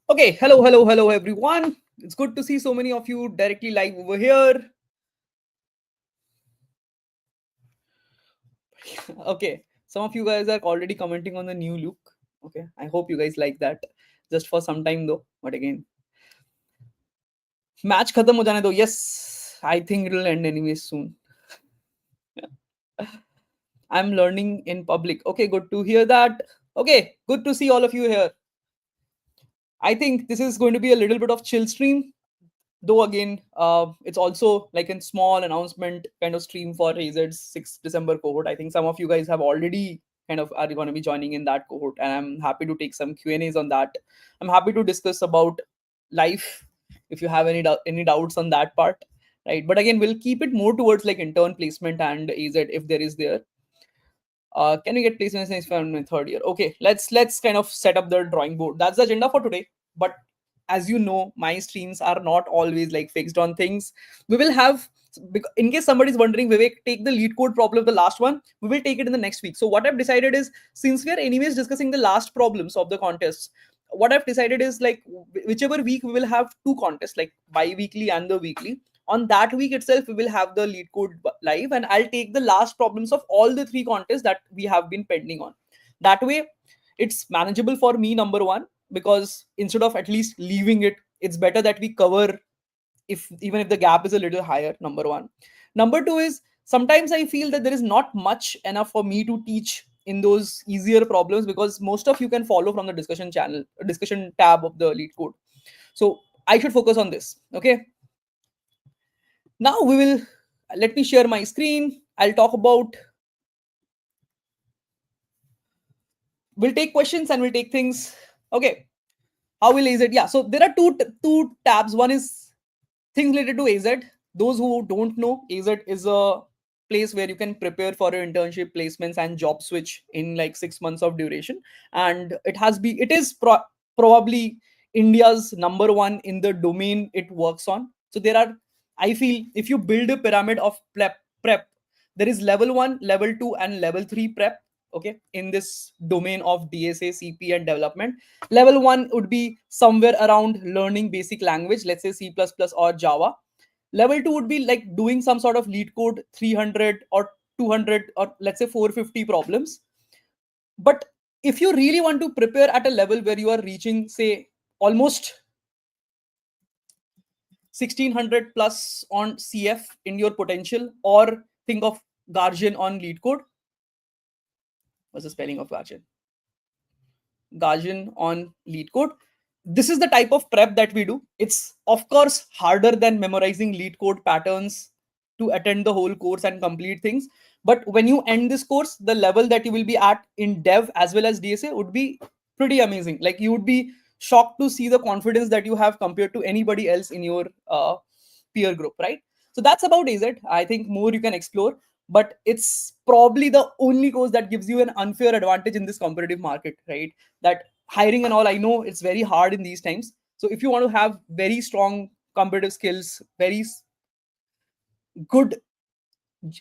Okay, hello everyone. It's good to see so many of you directly live over here. Okay, some of you guys are already commenting on the new look. Okay, I hope you guys like that. Just for some time though, but again, match khatam ho jane do. Yes, I think it'll end anyways soon. I'm learning in public. Okay, good to hear that. Okay, good to see all of you here. I think this is going to be a little bit of chill stream. Though again, it's also like a small announcement kind of stream for AZ's 6th December cohort. I think some of you guys have already kind of are going to be joining in that cohort, and I'm happy to take some Q&As on that. I'm happy to discuss about life if you have any doubts on that part, right? But again, we'll keep it more towards like intern placement and AZ if there is there. Can we get placements in third year? Okay, let's kind of set up the drawing board. That's the agenda for today. But as you know, my streams are not always like fixed on things. We will have, in case somebody's wondering, Vivek, take the lead code problem, the last one. We will take it in the next week. So what I've decided is, since we are anyways discussing the last problems of the contests, what I've decided is like whichever week we will have two contests, like bi-weekly and the weekly. On that week itself, we will have the lead code live, and I'll take the last problems of all the three contests that we have been pending on. That way, it's manageable for me, number one, because instead of at least leaving it, it's better that we cover if even if the gap is a little higher. Number one. Number two is sometimes I feel that there is not much enough for me to teach in those easier problems because most of you can follow from the discussion channel, discussion tab of the lead code. So I should focus on this. Okay. Now we will, let me share my screen. I'll talk about, we'll take questions and we'll take things. Okay. How will AZ? Yeah. So there are two tabs. One is things related to AZ. Those who don't know, AZ is a place where you can prepare for your internship placements and job switch in like 6 months of duration. And it is probably India's number one in the domain it works on. So there are, I feel, if you build a pyramid of prep, there is level 1, level 2, and level 3 prep. Okay, in this domain of DSA, CP, and development. Level 1 would be somewhere around learning basic language, let's say C++ or Java. Level 2 would be like doing some sort of lead code 300 or 200 or let's say 450 problems. But if you really want to prepare at a level where you are reaching, say, almost 1600 plus on CF in your potential, or think of Guardian on lead code. What's the spelling of Guardian? Guardian on lead code. This is the type of prep that we do. It's of course harder than memorizing lead code patterns to attend the whole course and complete things. But when you end this course, the level that you will be at in dev as well as DSA would be pretty amazing. Like you would be shocked to see the confidence that you have compared to anybody else in your peer group, right? So that's about AZ. I think more you can explore, but it's probably the only course that gives you an unfair advantage in this competitive market, right? That hiring and all, I know it's very hard in these times. So if you want to have very strong competitive skills, very good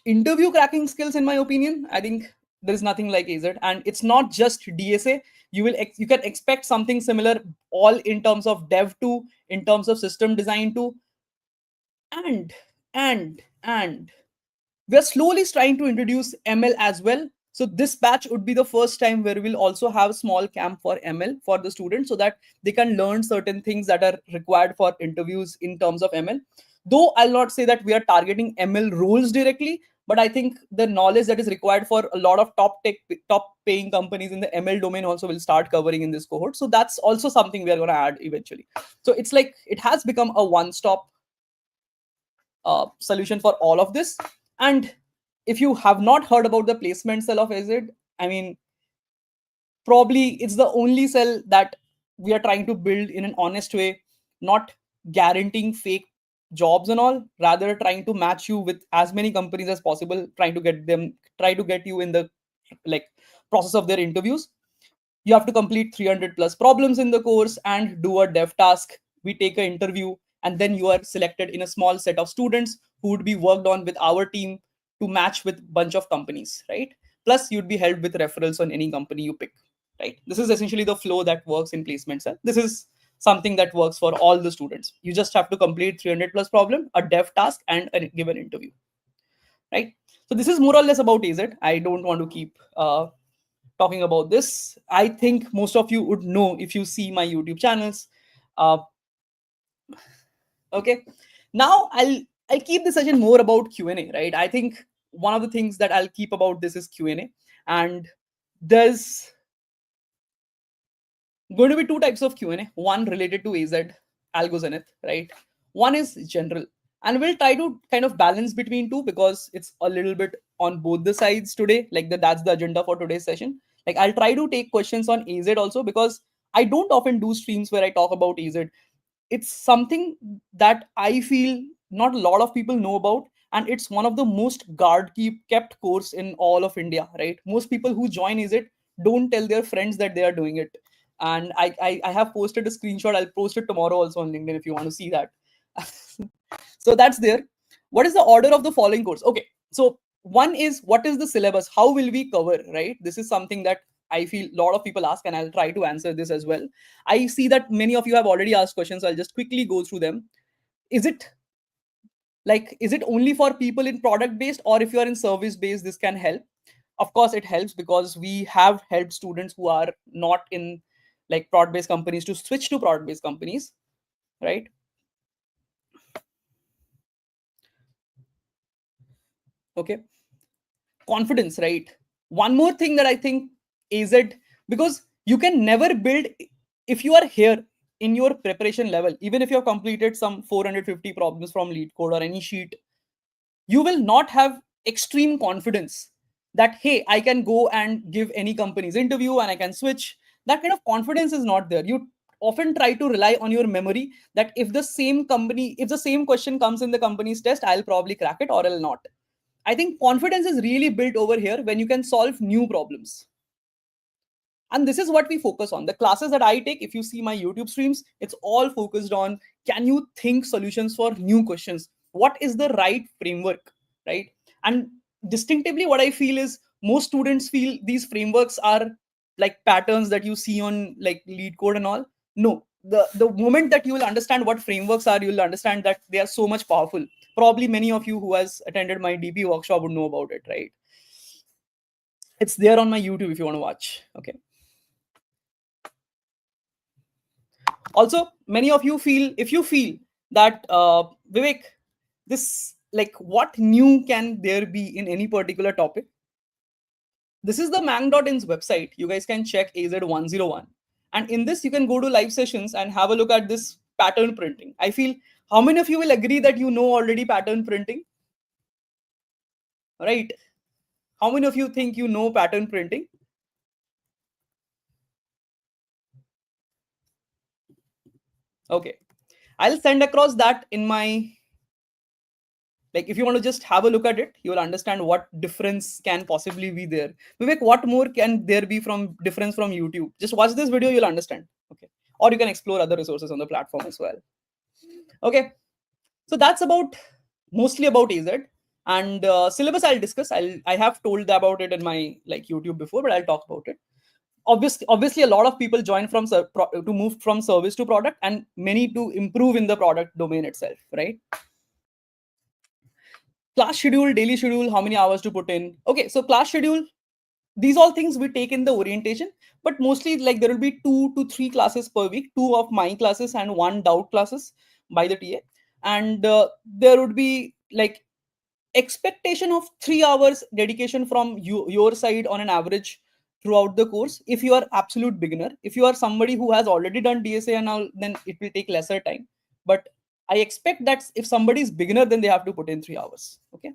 interview cracking skills, in my opinion, I think there is nothing like AZ. And it's not just DSA. You can expect something similar, all in terms of dev too, in terms of system design too, and And we are slowly trying to introduce ML as well. So this batch would be the first time where we'll also have a small camp for ML for the students so that they can learn certain things that are required for interviews in terms of ML. Though I'll not say that we are targeting ML roles directly, but I think the knowledge that is required for a lot of top paying companies in the ML domain also will start covering in this cohort. So that's also something we are going to add eventually. So it's like it has become a one-stop solution for all of this. And if you have not heard about the placement cell of AZ, I mean, probably it's the only cell that we are trying to build in an honest way, not guaranteeing fake jobs and all, rather trying to match you with as many companies as possible, try to get you in the like process of their interviews. You have to complete 300 plus problems in the course and do a dev task. We take an interview, and then you are selected in a small set of students who would be worked on with our team to match with bunch of companies, right? Plus you'd be helped with referrals on any company you pick, right? This is essentially the flow that works in placement cell. This is something that works for all the students. You just have to complete 300 plus problem, a dev task, and give an interview, right? So this is more or less about AZ. I don't want to keep talking about this. I think most of you would know if you see my YouTube channels. Uh, okay, now I'll keep the session more about Q&A, right? I think one of the things that I'll keep about this is Q&A, and there's going to be two types of Q&A. One related to AZ, AlgoZenith, right? One is general, and we'll try to kind of balance between two because it's a little bit on both the sides today. Like that's the agenda for today's session. Like I'll try to take questions on AZ also because I don't often do streams where I talk about AZ. It's something that I feel not a lot of people know about, and it's one of the most kept course in all of India, right? Most people who join AZ don't tell their friends that they are doing it. And I have posted a screenshot. I'll post it tomorrow also on LinkedIn if you want to see that. So that's there. What is the order of the following course? Okay, so one is what is the syllabus? How will we cover, right? This is something that I feel a lot of people ask, and I'll try to answer this as well. I see that many of you have already asked questions, so I'll just quickly go through them. Is it is it only for people in product based, or if you are in service based, this can help? Of course it helps because we have helped students who are not in like product based companies to switch to product based companies, right? Okay, confidence, right? One more thing that I think AZ, because you can never build if you are here in your preparation level, even if you have completed some 450 problems from lead code or any sheet, you will not have extreme confidence that hey, I can go and give any company's interview and I can switch. That kind of confidence is not there. You often try to rely on your memory that if the same question comes in the company's test, I'll probably crack it or I'll not. I think confidence is really built over here when you can solve new problems. And this is what we focus on. The classes that I take, if you see my YouTube streams, it's all focused on can you think solutions for new questions? What is the right framework, right? And distinctively, what I feel is most students feel these frameworks are like patterns that you see on like lead code and all. No, the moment that you will understand what frameworks are, you will understand that they are so much powerful. Probably many of you who has attended my DP workshop would know about it, right? It's there on my YouTube if you want to watch. Okay. Also, many of you feel, if you feel that Vivek, this like what new can there be in any particular topic, this is the mang.in's website. You guys can check AZ101, and in this you can go to live sessions and have a look at this pattern printing. I feel, how many of you will agree that you know already pattern printing, right? How many of you think you know pattern printing? Okay, I'll send across that in my, like if you want to just have a look at it, you will understand what difference can possibly be there. Vivek, what more can there be from difference from YouTube? Just watch this video, you'll understand. Okay, or you can explore other resources on the platform as well. Okay, so that's about mostly about AZ. And syllabus I'll discuss. I have told about it in my like YouTube before, but I'll talk about it. Obviously a lot of people join from to move from service to product, and many to improve in the product domain itself, right? Class schedule, daily schedule, how many hours to put in. Okay, so class schedule, these all things we take in the orientation, but mostly like there will be 2 to 3 classes per week, two of my classes and one doubt classes by the TA. And there would be like expectation of 3 hours dedication from your side on an average throughout the course. If you are absolute beginner, if you are somebody who has already done DSA and all, then it will take lesser time. But I expect that if somebody is beginner, then they have to put in 3 hours. Okay.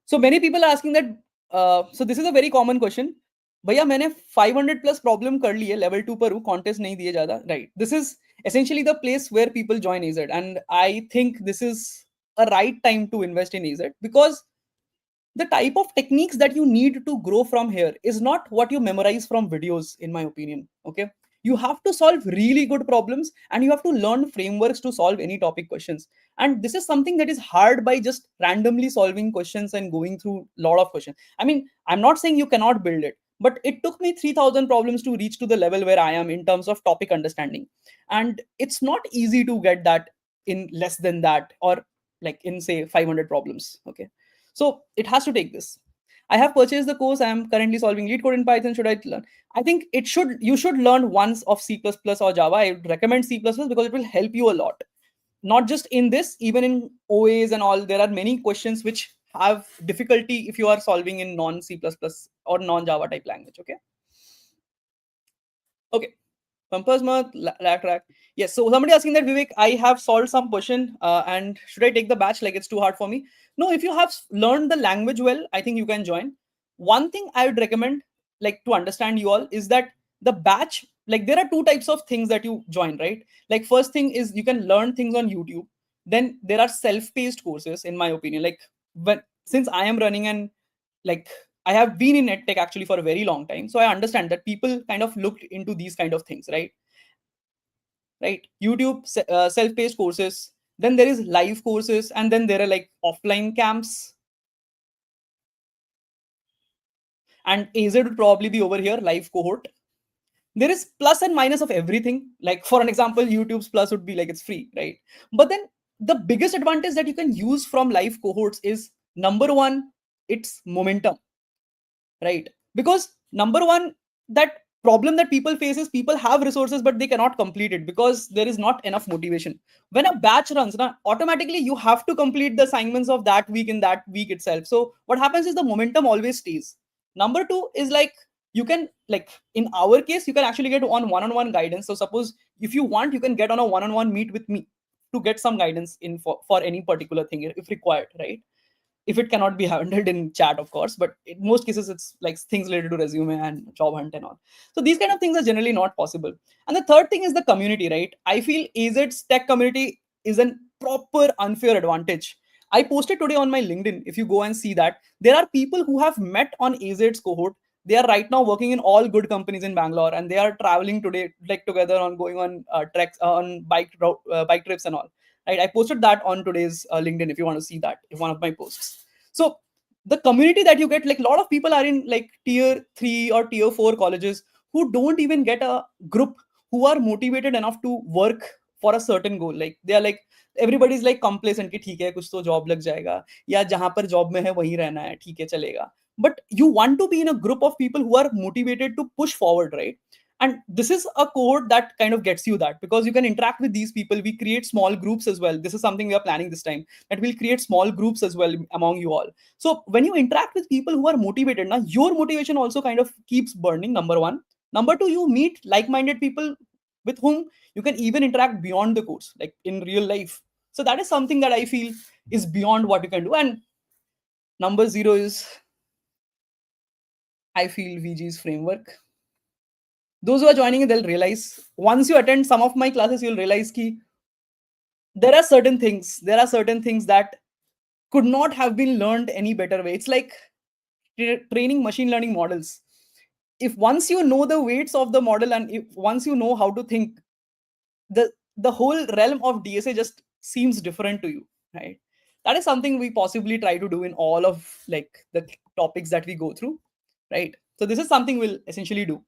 So many people are asking that. So this is a very common question. भैया मैंने 500 plus problem कर ली है, level 2 पर हूँ, contest नहीं दिए ज़्यादा, right? This is essentially the place where people join AZ, and I think this is a right time to invest in AZ, because the type of techniques that you need to grow from here is not what you memorize from videos, in my opinion. Okay, you have to solve really good problems, and you have to learn frameworks to solve any topic questions. And this is something that is hard by just randomly solving questions and going through a lot of questions. I mean, I'm not saying you cannot build it, but it took me 3000 problems to reach to the level where I am in terms of topic understanding. And it's not easy to get that in less than that, or like in say 500 problems. Okay, so it has to take this. I have purchased the course. I am currently solving lead code in Python. Should I learn? I think you should learn once of C++ or Java. I would recommend C++ because it will help you a lot. Not just in this, even in OAs and all, there are many questions which have difficulty if you are solving in non C++ or non Java type language. Okay. Okay. Pampers month, lag track. Yes. So somebody asking that, Vivek, I have solved some question, and should I take the batch? Like it's too hard for me. No, if you have learned the language well, I think you can join. One thing I would recommend, like to understand you all, is that the batch, like there are two types of things that you join, right? Like first thing is you can learn things on YouTube. Then there are self-paced courses, in my opinion. Like when since I am running and like I have been in edtech actually for a very long time, so I understand that people kind of looked into these kind of things, right? Right? YouTube self-paced courses. Then there is live courses, and then there are like offline camps. And AZ would probably be over here, live cohort. There is plus and minus of everything. Like for an example, YouTube's plus would be like it's free, right? But then the biggest advantage that you can use from live cohorts is number one, it's momentum, right? Because number one, that problem that people face is people have resources but they cannot complete it because there is not enough motivation. When a batch runs na, automatically you have to complete the assignments of that week in that week itself. So what happens is the momentum always stays. Number two is like you can, like in our case, you can actually get on one-on-one guidance. So suppose if you want, you can get on a one-on-one meet with me to get some guidance in for any particular thing if required, right? If it cannot be handled in chat, of course, but in most cases it's like things related to resume and job hunt and all. So these kind of things are generally not possible. And the third thing is the community, right? I feel AZ's tech community is an proper unfair advantage. I posted today on my LinkedIn, if you go and see that, there are people who have met on AZ's cohort. They are right now working in all good companies in Bangalore, and they are traveling today like together on going on treks on bike trips and all. Right? I posted that on today's LinkedIn if you want to see that, if one of my posts. So the community that you get, like a lot of people are in like tier 3 or tier 4 colleges who don't even get a group who are motivated enough to work for a certain goal. Like they are like, everybody's like complacent कि ठीक है कुछ तो job लग जाएगा या जहां पर जॉब में है वहीं रहना है ठीक है चलेगा. But you want to be in a group of people who are motivated to push forward, right? And this is a code that kind of gets you that, because you can interact with these people. We create small groups as well. This is something we are planning this time, that we'll create small groups as well among you all. So when you interact with people who are motivated, now your motivation also kind of keeps burning. Number one. Number two, you meet like-minded people with whom you can even interact beyond the course, like in real life. So that is something that I feel is beyond what you can do. And number zero is, I feel, VG's framework. Those who are joining, they'll realize once you attend some of my classes, you'll realize ki there are certain things that could not have been learned any better way. It's like training machine learning models. If once you know the weights of the model, and if once you know how to think, the whole realm of DSA just seems different to you, right? That is something we possibly try to do in all of like the topics that we go through, right? So this is something we'll essentially do.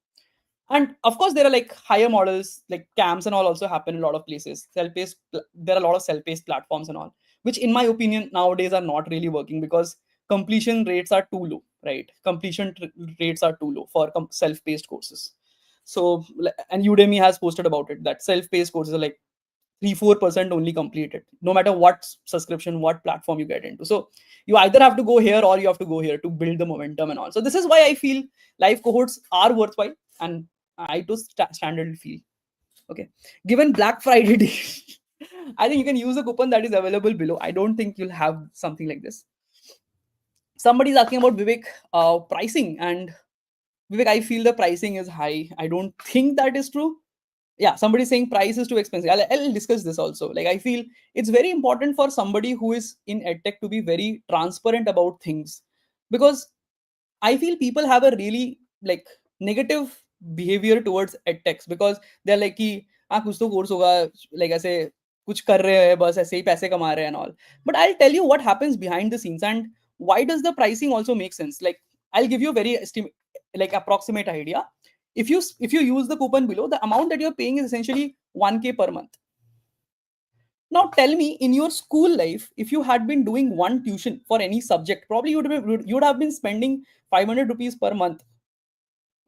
And of course, there are like higher models, like camps and all also happen in a lot of places. There are a lot of self-paced platforms and all, which in my opinion nowadays are not really working because completion rates are too low, right? Rates are too low for self-paced courses. So, and Udemy has posted about it that self-paced courses are like 3-4% only completed, no matter what subscription, what platform you get into. So you either have to go here or you have to go here to build the momentum and all. So this is why I feel live cohorts are worthwhile, and I to standardly feel okay. Given Black Friday deal, I think you can use a coupon that is available below. I don't think you'll have something like this. Somebody's asking about Vivek pricing, and Vivek, I feel the pricing is high. I don't think that is true. Yeah, somebody saying price is too expensive. I'll discuss this also. Like, I feel it's very important for somebody who is in edtech to be very transparent about things, because I feel people have a really like negative behavior towards edtechs because they're like कि हाँ कुछ तो course होगा, like ऐसे कुछ कर रहे हैं बस ऐसे ही पैसे कमा रहे हैं and all. But I'll tell you what happens behind the scenes and why does the pricing also make sense. Like, I'll give you a very like approximate idea. If you use the coupon below, the amount that you're paying is essentially 1K per month. Now tell me, in your school life, if you had been doing one tuition for any subject, probably you would have been spending 500 rupees per month.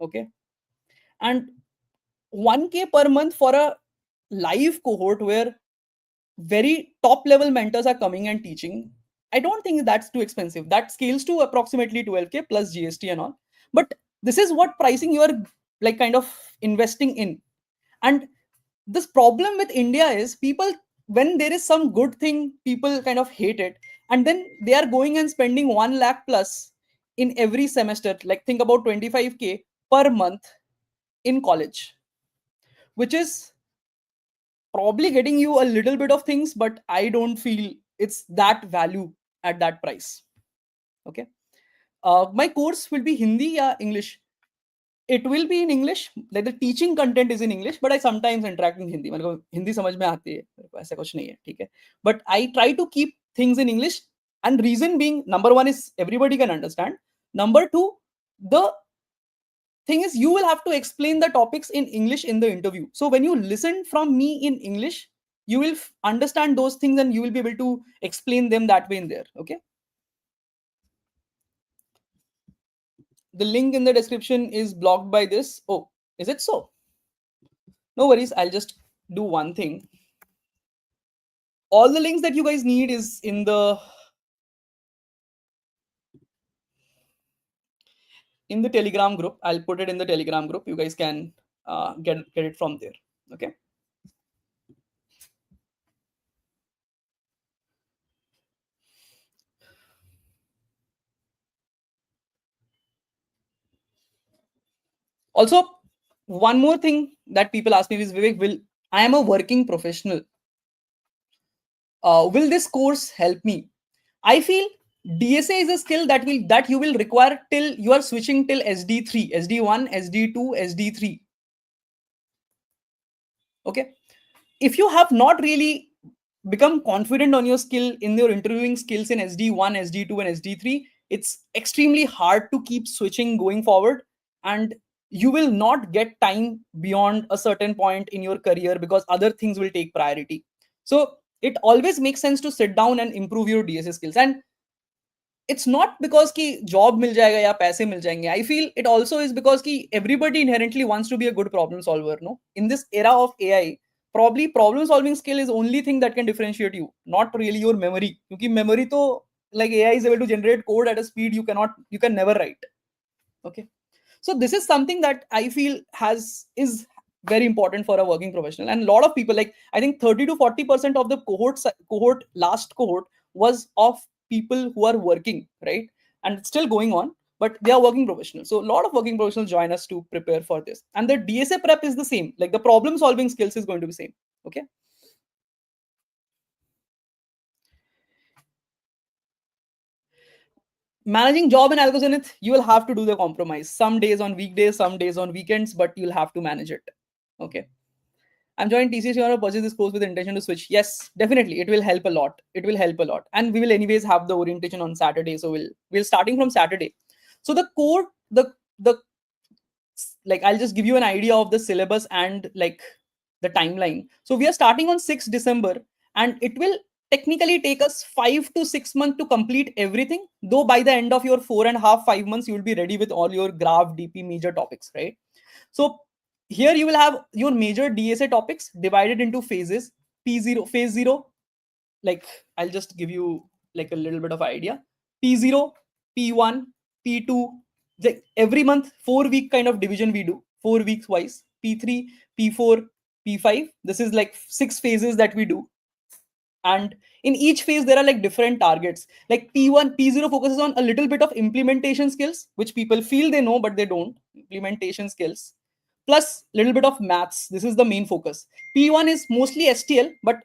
Okay. And 1K per month for a live cohort where very top level mentors are coming and teaching. I don't think that's too expensive. That scales to approximately 12K plus GST and all. But this is what pricing you are like kind of investing in. And this problem with India is people, when there is some good thing, people kind of hate it. And then they are going and spending 1 lakh plus in every semester. Like, think about 25K per month in college, which is probably getting you a little bit of things, but I don't feel it's that value at that price. Okay. My course will be Hindi or English. It will be in English. Like, the teaching content is in English, but I sometimes interact in Hindi. मेरे को हिंदी समझ में आती है, मेरे को ऐसा कुछ नहीं है, ठीक है. But I try to keep things in English, and reason being, number one is everybody can understand. Number two, the thing is you will have to explain the topics in English in the interview. So when you listen from me in English, you will understand those things and you will be able to explain them that way in there. Okay. The link in the description is blocked by this. Oh, is it so? No worries. I'll just do one thing. All the links that you guys need is in the Telegram group. I'll put it in the Telegram group. You guys can get it from there. Okay. Also, one more thing that people ask me is, Vivek, I am a working professional. Will this course help me? I feel DSA is a skill that you will require till you are switching till SD3, SD1, SD2, SD3. Okay. If you have not really become confident on your skill in your interviewing skills in SD1, SD2, and SD3, it's extremely hard to keep switching going forward, and you will not get time beyond a certain point in your career because other things will take priority. So it always makes sense to sit down and improve your DSA skills. And it's not because ki job mil jayega ya paise mil jayenge. I feel it also is because ki everybody inherently wants to be a good problem solver. No, in this era of AI, probably problem solving skill is only thing that can differentiate you, not really your memory. Because memory to, like, AI is able to generate code at a speed you can never write. Okay. So this is something that I feel is very important for a working professional. And a lot of people, like, I think 30 to 40% of the last cohort was of people who are working, right? And it's still going on, but they are working professionals. So a lot of working professionals join us to prepare for this. And the DSA prep is the same. Like, the problem solving skills is going to be same. Okay. Managing job in AlgoZenith, you will have to do the compromise. Some days on weekdays, some days on weekends, but you'll have to manage it. Okay. I'm joining TCS. You want to purchase this course with the intention to switch? Yes, definitely. It will help a lot. It will help a lot. And we will anyways have the orientation on Saturday. So we'll starting from Saturday. So the core, the like I'll just give you an idea of the syllabus and like the timeline. So we are starting on 6th December, and it will technically take us 5 to 6 months to complete everything. Though by the end of your 4.5 5 months, you will be ready with all your graph DP major topics, right? So here you will have your major DSA topics divided into phases. P0 phase 0, like I'll just give you like a little bit of idea. P0, P1, P2, like every month 4 week kind of division we do, 4 weeks wise. P3, P4, P5, this is like 6 phases that we do. And in each phase there are like different targets. Like P1 P0 focuses on a little bit of implementation skills, which people feel they know but they don't. Implementation skills plus little bit of maths, this is the main focus. P1 is mostly STL, but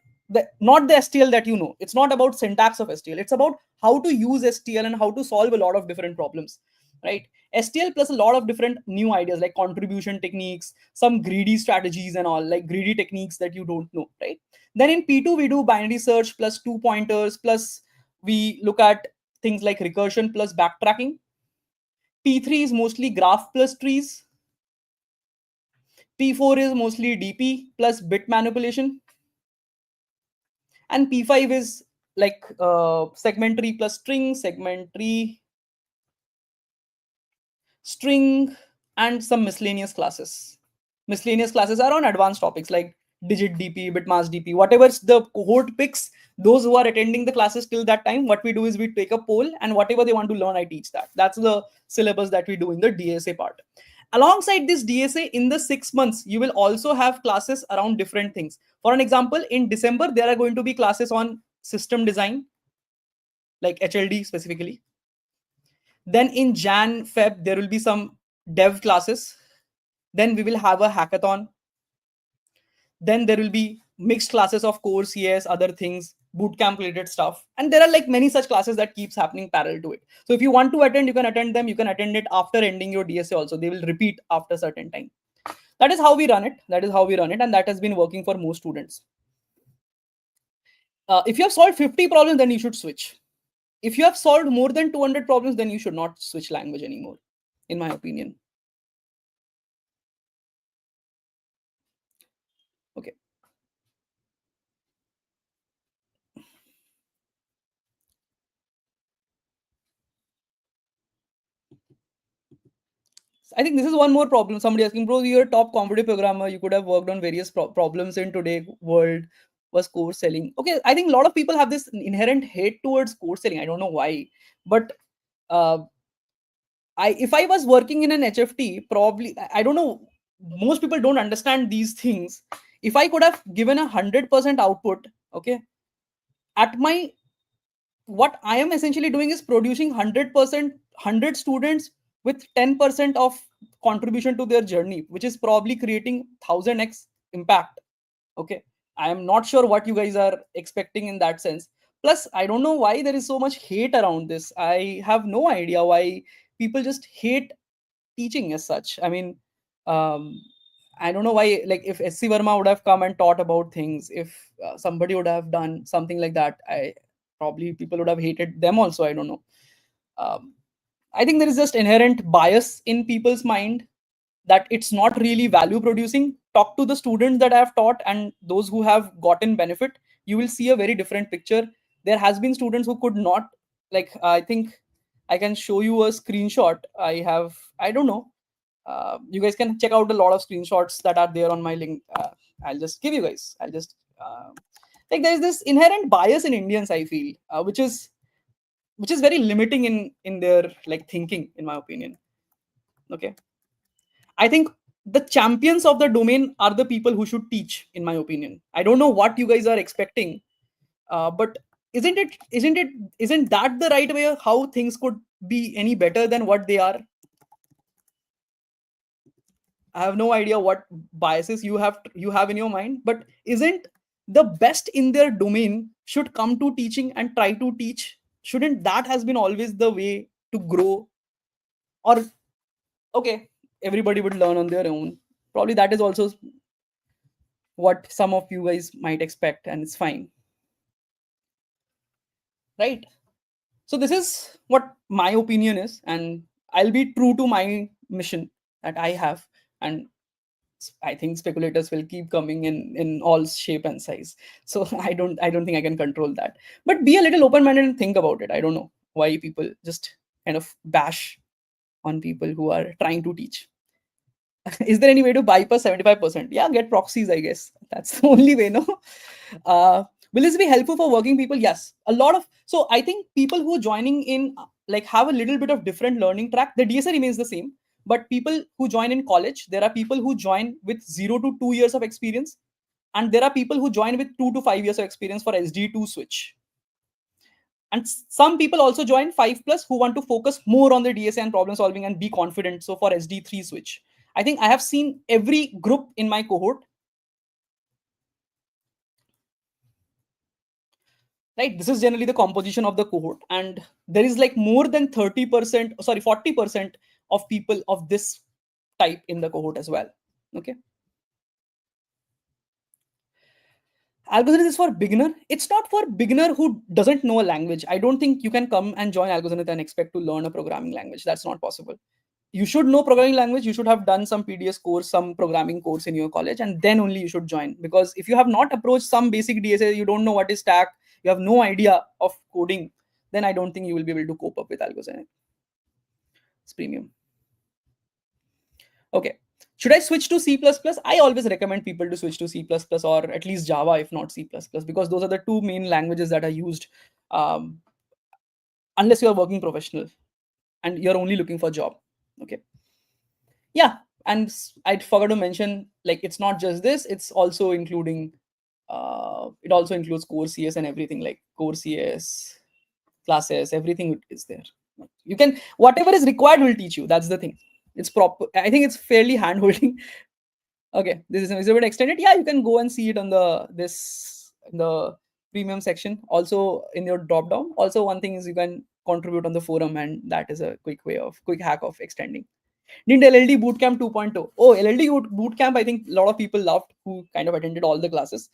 not the STL that you know. It's not about syntax of STL, it's about how to use STL and how to solve a lot of different problems, right? STL plus a lot of different new ideas like contribution techniques, some greedy strategies and all, like greedy techniques that you don't know, right? Then in P2 we do binary search plus 2 pointers, plus we look at things like recursion plus backtracking. P3 is mostly graph plus trees. P4 is mostly DP plus bit manipulation. And P5 is like segment tree plus string, segment tree, string, and some miscellaneous classes. Miscellaneous classes are on advanced topics like digit DP, bitmask DP, whatever the cohort picks. Those who are attending the classes till that time, what we do is we take a poll, and whatever they want to learn, I teach that. That's the syllabus that we do in the DSA part. Alongside this DSA, in the 6 months, you will also have classes around different things. For an example, in December, there are going to be classes on system design, like HLD specifically. Then in Jan, Feb, there will be some dev classes. Then we will have a hackathon. Then there will be mixed classes of core CS, other things, bootcamp related stuff. And there are like many such classes that keeps happening parallel to it. So if you want to attend, you can attend them. You can attend it after ending your DSA also. They will repeat after a certain time. That is how we run it. That is how we run it. And that has been working for most students. If you have solved 50 problems, then you should switch. If you have solved more than 200 problems, then you should not switch language anymore, in my opinion. Okay. I think this is one more problem. Somebody asking, bro, you're a top competitive programmer. You could have worked on various problems in today's world. Was course selling? Okay, I think a lot of people have this inherent hate towards course selling. I don't know why, but uh, if I was working in an HFT, probably I don't know. Most people don't understand these things. If I could have given 100% output, okay, at my what I am essentially doing is producing 100%, 100 students with 10% of contribution to their journey, which is probably creating 1000x impact. Okay. I am not sure what you guys are expecting in that sense. Plus, I don't know why there is so much hate around this. I have no idea why people just hate teaching as such. I mean, um, I don't know why, like, if SC Verma would have come and taught about things, if somebody would have done something like that, I probably people would have hated them also. I don't know. Um, I think there is just inherent bias in people's mind that it's not really value producing. Talk to the students that I have taught and those who have gotten benefit. You will see a very different picture. There has been students who could not, like, I think I can show you a screenshot. I don't know. You guys can check out a lot of screenshots that are there on my link. I'll just give you guys. Like there's this inherent bias in Indians, I feel, which is very limiting in their like thinking, in my opinion. Okay, I think the champions of the domain are the people who should teach, in my opinion. I don't know what you guys are expecting, but isn't that the right way of how things could be any better than what they are? I have no idea what biases you have in your mind, but isn't the best in their domain should come to teaching and try to teach? Shouldn't that has been always the way to grow? Or okay, everybody would learn on their own. Probably that is also what some of you guys might expect, and it's fine, right? So this is what my opinion is, and I'll be true to my mission that I have. and I think speculators will keep coming in all shape and size. So I don't think I can control that. But be a little open-minded and think about it. I don't know why people just kind of bash on people who are trying to teach. Is there any way to bypass 75%? Yeah, get proxies, I guess. That's the only way, no? Will this be helpful for working people? Yes. A lot of, so I think people who are joining in like have a little bit of different learning track. The DSA remains the same, but people who join in college, there are people who join with 0 to 2 years of experience, and there are people who join with 2 to 5 years of experience for SD2 switch. And some people also join 5+ who want to focus more on the DSA and problem solving and be confident. So for SD3 switch, I think I have seen every group in my cohort. Right, this is generally the composition of the cohort, and there is like more than 30%, sorry, 40% of people of this type in the cohort as well. Okay. AlgoZenith is for beginner. It's not for beginner who doesn't know a language. I don't think you can come and join AlgoZenith and expect to learn a programming language. That's not possible. You should know programming language. You should have done some PDS course, some programming course in your college, and then only you should join. Because if you have not approached some basic DSA, you don't know what is stack, you have no idea of coding, then I don't think you will be able to cope up with AlgoZenith. It's premium. Okay. Should I switch to C++? I always recommend people to switch to C++ or at least Java, if not C++, because those are the two main languages that are used um, unless you're a working professional and you're only looking for a job. Okay. Yeah. And I forgot to mention, like, it's not just this, it's also including, it also includes core CS and everything, like core CS, classes, everything is there. You can, whatever is required will teach you. That's the thing. It's proper. I think it's fairly hand holding. Okay, this is a bit extended. Yeah, you can go and see it on the premium section. Also in your drop down. Also, one thing is you can contribute on the forum, and that is a quick hack of extending. Didn't LLD Bootcamp 2.0? Oh, LLD Bootcamp, I think a lot of people loved who kind of attended all the classes.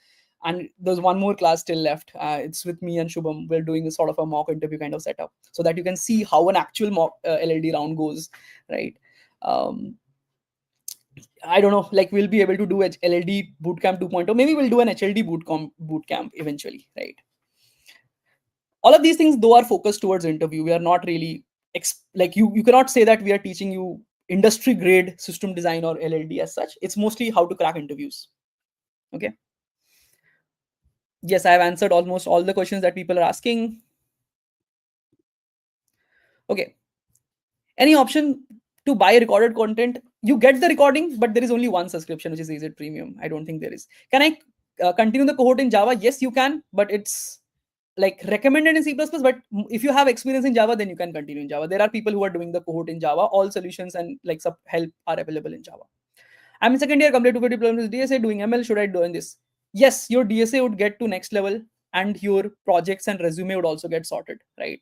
And there's one more class still left. It's with me and Shubham. We're doing a sort of a mock interview kind of setup so that you can see how an actual mock LLD round goes, right? I don't know, like we'll be able to do LLD Bootcamp 2.0. Maybe we'll do an HLD bootcamp eventually, right? All of these things, though, are focused towards interview. We are not really, like you cannot say that we are teaching you industry grade system design or LLD as such. It's mostly how to crack interviews. Okay. Yes, I have answered almost all the questions that people are asking. Okay. Any option to buy recorded content? You get the recording, but there is only one subscription, which is AZ Premium. I don't think there is. Can I continue the cohort in Java? Yes, you can, but it's like recommended in C++. But if you have experience in Java, then you can continue in Java. There are people who are doing the cohort in Java. All solutions and like sub help are available in Java. I'm in second year, complete 250 deployments DSA, doing ML. Should I do this? Yes, your DSA would get to next level, and your projects and resume would also get sorted, right?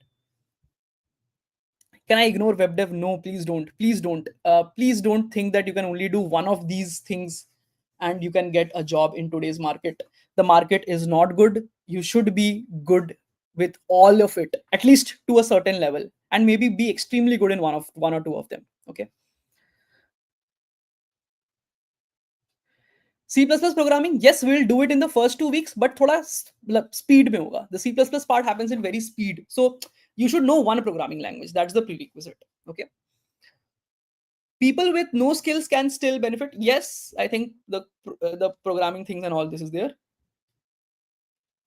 Can I ignore web dev? No, please don't. Please don't. Please don't think that you can only do one of these things and you can get a job in today's market. The market is not good. You should be good with all of it, at least to a certain level, and maybe be extremely good in one or two of them. Okay. C++ programming, yes, we'll do it in the first 2 weeks, but thoda speed mein hoga. The C++ part happens in very speed. So you should know one programming language. That's the prerequisite. Okay. People with no skills can still benefit. Yes, I think the programming things and all this is there.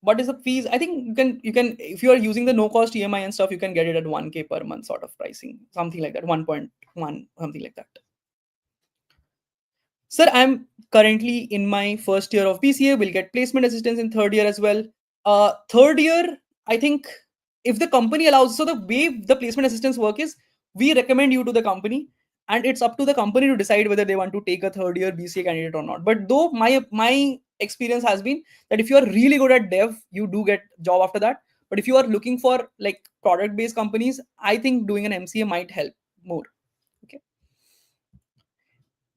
What is the fees? I think you can if you are using the no cost EMI and stuff, you can get it at 1K per month sort of pricing, something like that, 1.1, something like that. Sir, I'm currently in my first year of PCA. Will get placement assistance in third year as well. Third year, I think if the company allows, so the way the placement assistance work is we recommend you to the company, and it's up to the company to decide whether they want to take a third year BCA candidate or not. But though my experience has been that if you are really good at dev, you do get job after that. But if you are looking for like product based companies, I think doing an MCA might help more. Okay.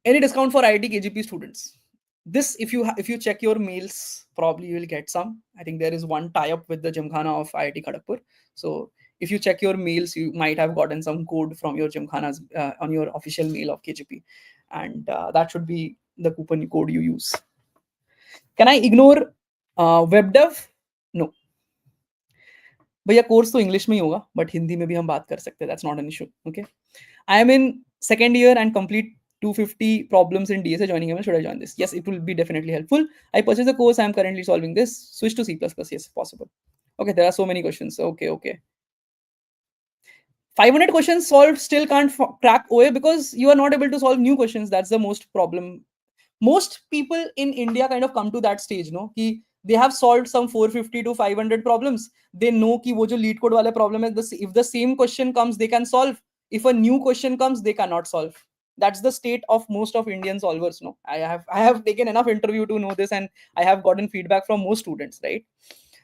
Any discount for IIT KGP students? This, if you check your mails, probably you will get some. I think there is one tie up with the Gymkhana of IIT Kharagpur. So if you check your mails, you might have gotten some code from your gymkhanas on your official mail of KGP, and that should be the coupon code you use. Can I ignore web dev? No. भैया course तो English में ही होगा, but Hindi में भी हम बात कर सकते हैं, that's not an issue. Okay, I am in second year and complete 250 problems in DSA. Joining ML, should I join this? Yes, it will be definitely helpful. I purchased the course, I am currently solving this. Switch to C++. Yes, possible. Okay, there are so many questions. Okay. 500 questions solved, still can't crack OA because you are not able to solve new questions. That's the most problem. Most people in India kind of come to that stage, no? Ki they have solved some 450 to 500 problems. They know ki wo jo lead code wale problem hai, if the same question comes, they can solve. If a new question comes, they cannot solve. That's the state of most of Indian solvers. No, I have taken enough interview to know this, and I have gotten feedback from most students, right?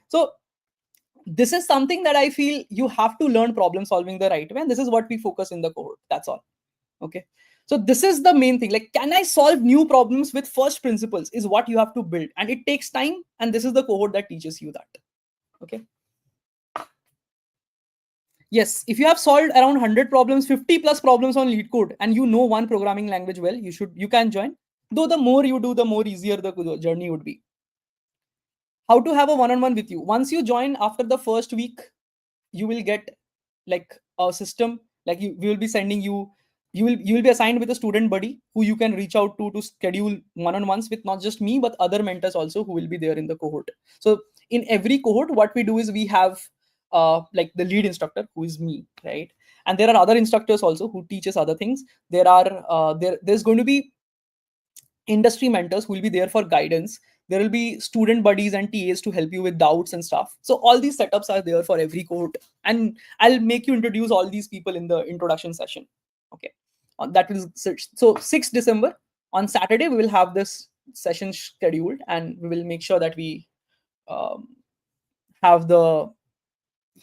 So this is something that I feel you have to learn problem solving the right way, and this is what we focus in the cohort. That's all. Okay. So this is the main thing. Like, can I solve new problems with first principles is what you have to build, and it takes time. And this is the cohort that teaches you that. Okay. Yes, if you have solved around 100 problems, 50 plus problems on lead code, and you know one programming language well, you can join. Though the more you do, the more easier the journey would be. How to have a one-on-one with you? Once you join, after the first week, you will get like a system. Like we will be sending you. You will be assigned with a student buddy who you can reach out to schedule one-on-ones with, not just me but other mentors also who will be there in the cohort. So in every cohort, what we do is we have like the lead instructor, who is me, right? And there are other instructors also who teach us other things. There's going to be industry mentors who will be there for guidance. There will be student buddies and TAs to help you with doubts and stuff. So all these setups are there for every cohort, and I'll make you introduce all these people in the introduction session. Okay, that is so 6th December on Saturday we will have this session scheduled, and we will make sure that we have the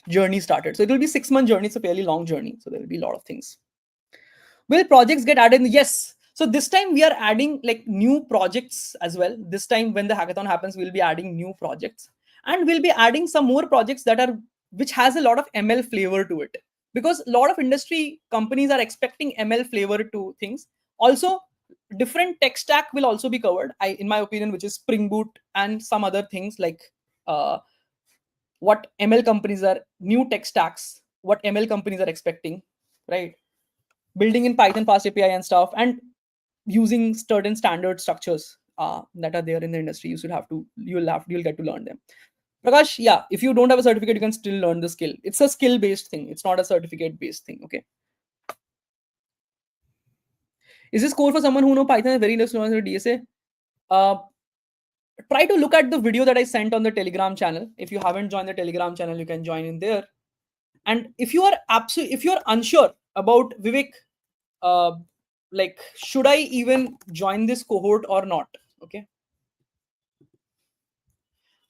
journey started. So it will be 6-month journey. It's a fairly long journey, so there will be a lot of things. Will projects get added? Yes. So this time we are adding like new projects as well. This time when the hackathon happens, we'll be adding new projects, and we'll be adding some more projects which has a lot of ML flavor to it, because a lot of industry companies are expecting ML flavor to things. Also, different tech stack will also be covered, in my opinion, which is Spring Boot and some other things like what ML companies are, new tech stacks, what ML companies are expecting, right? Building in Python fast API and stuff, and using certain standard structures that are there in the industry. You'll get to learn them. Prakash, yeah, if you don't have a certificate, you can still learn the skill. It's a skill-based thing. It's not a certificate-based thing. Okay. Is this core for someone who know Python is very less known as DSA? Try to look at the video that I sent on the Telegram channel. If you haven't joined the Telegram channel, you can join in there. And if you're unsure about Vivek, like, should I even join this cohort or not? Okay,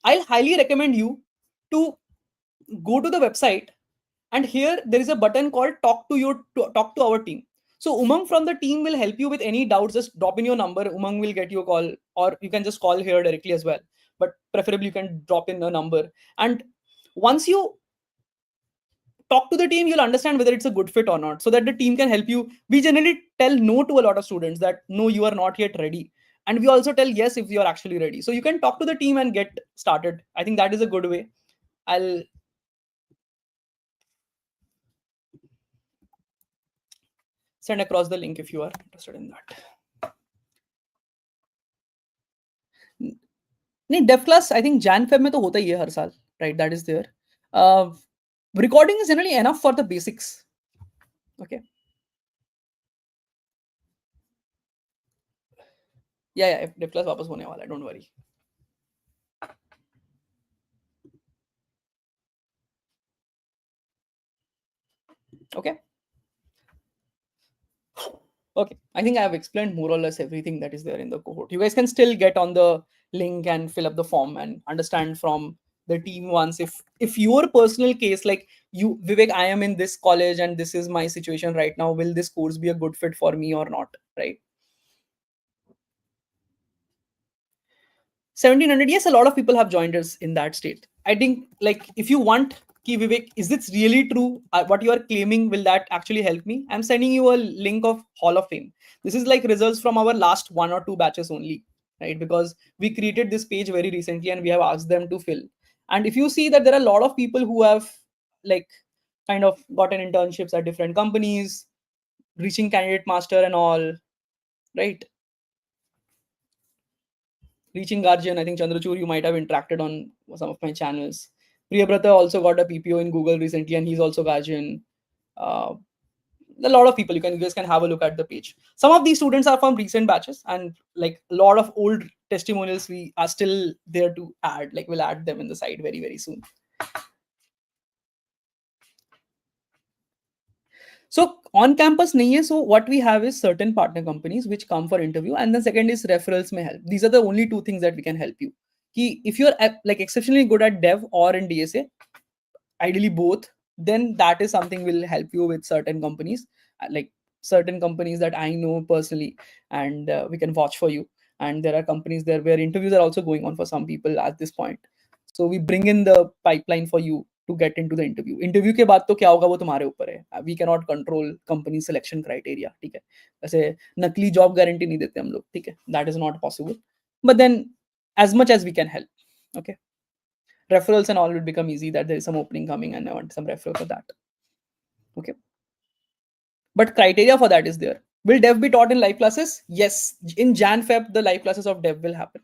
I'll highly recommend you to go to the website, and here there is a button called talk to our team. So Umang from the team will help you with any doubts. Just drop in your number. Umang will get you a call, or you can just call here directly as well. But preferably you can drop in a number. And once you talk to the team, you'll understand whether it's a good fit or not, so that the team can help you. We generally tell no to a lot of students, that no, you are not yet ready. And we also tell yes if you are actually ready. So you can talk to the team and get started. I think that is a good way. I'll send across the link if you are interested in that. नहीं, dev class I think Jan Feb में तो होता ही है हर साल, right? That is there. Recording is generally enough for the basics. Okay. Yeah, dev class वापस होने वाला है, don't worry. Okay. Okay, I think I have explained more or less everything that is there in the cohort. You guys can still get on the link and fill up the form and understand from the team once if your personal case, like you, Vivek, I am in this college and this is my situation right now, will this course be a good fit for me or not, right? 1700, yes, a lot of people have joined us in that state. I think, like, if you want Ki Vivek, is it really true? What you are claiming, will that actually help me? I'm sending you a link of Hall of Fame. This is like results from our last 1 or 2 batches only, right? Because we created this page very recently and we have asked them to fill. And if you see that there are a lot of people who have like kind of gotten internships at different companies, reaching candidate master and all, right? Reaching Guardian, I think Chandrachur, you might have interacted on some of my channels. Priyabrata also got a PPO in Google recently, and he's also Guardian. Uh, a lot of people, you guys can have a look at the page. Some of these students are from recent batches, and like a lot of old testimonials we are still there to add. Like we'll add them in the site very, very soon. So on campus nahi hai, so what we have is certain partner companies which come for interview, and the second is referrals may help. These are the only two things that we can help you. Ki if you're like exceptionally good at dev or in DSA, ideally both, then that is something will help you with certain companies, like certain companies that I know personally, and we can watch for you. And there are companies there where interviews are also going on for some people at this point. So we bring in the pipeline for you to get into the interview के बाद तो क्या होगा वो तुम्हारे ऊपर है. We cannot control company selection criteria, ठीक है. वैसे नकली job guarantee नहीं देते हम लोग, ठीक है. That is not possible, but then as much as we can help, okay. Referrals and all would become easy, that there is some opening coming and I want some referral for that, okay. But criteria for that is there. Will dev be taught in live classes? Yes, in Jan Feb the live classes of dev will happen.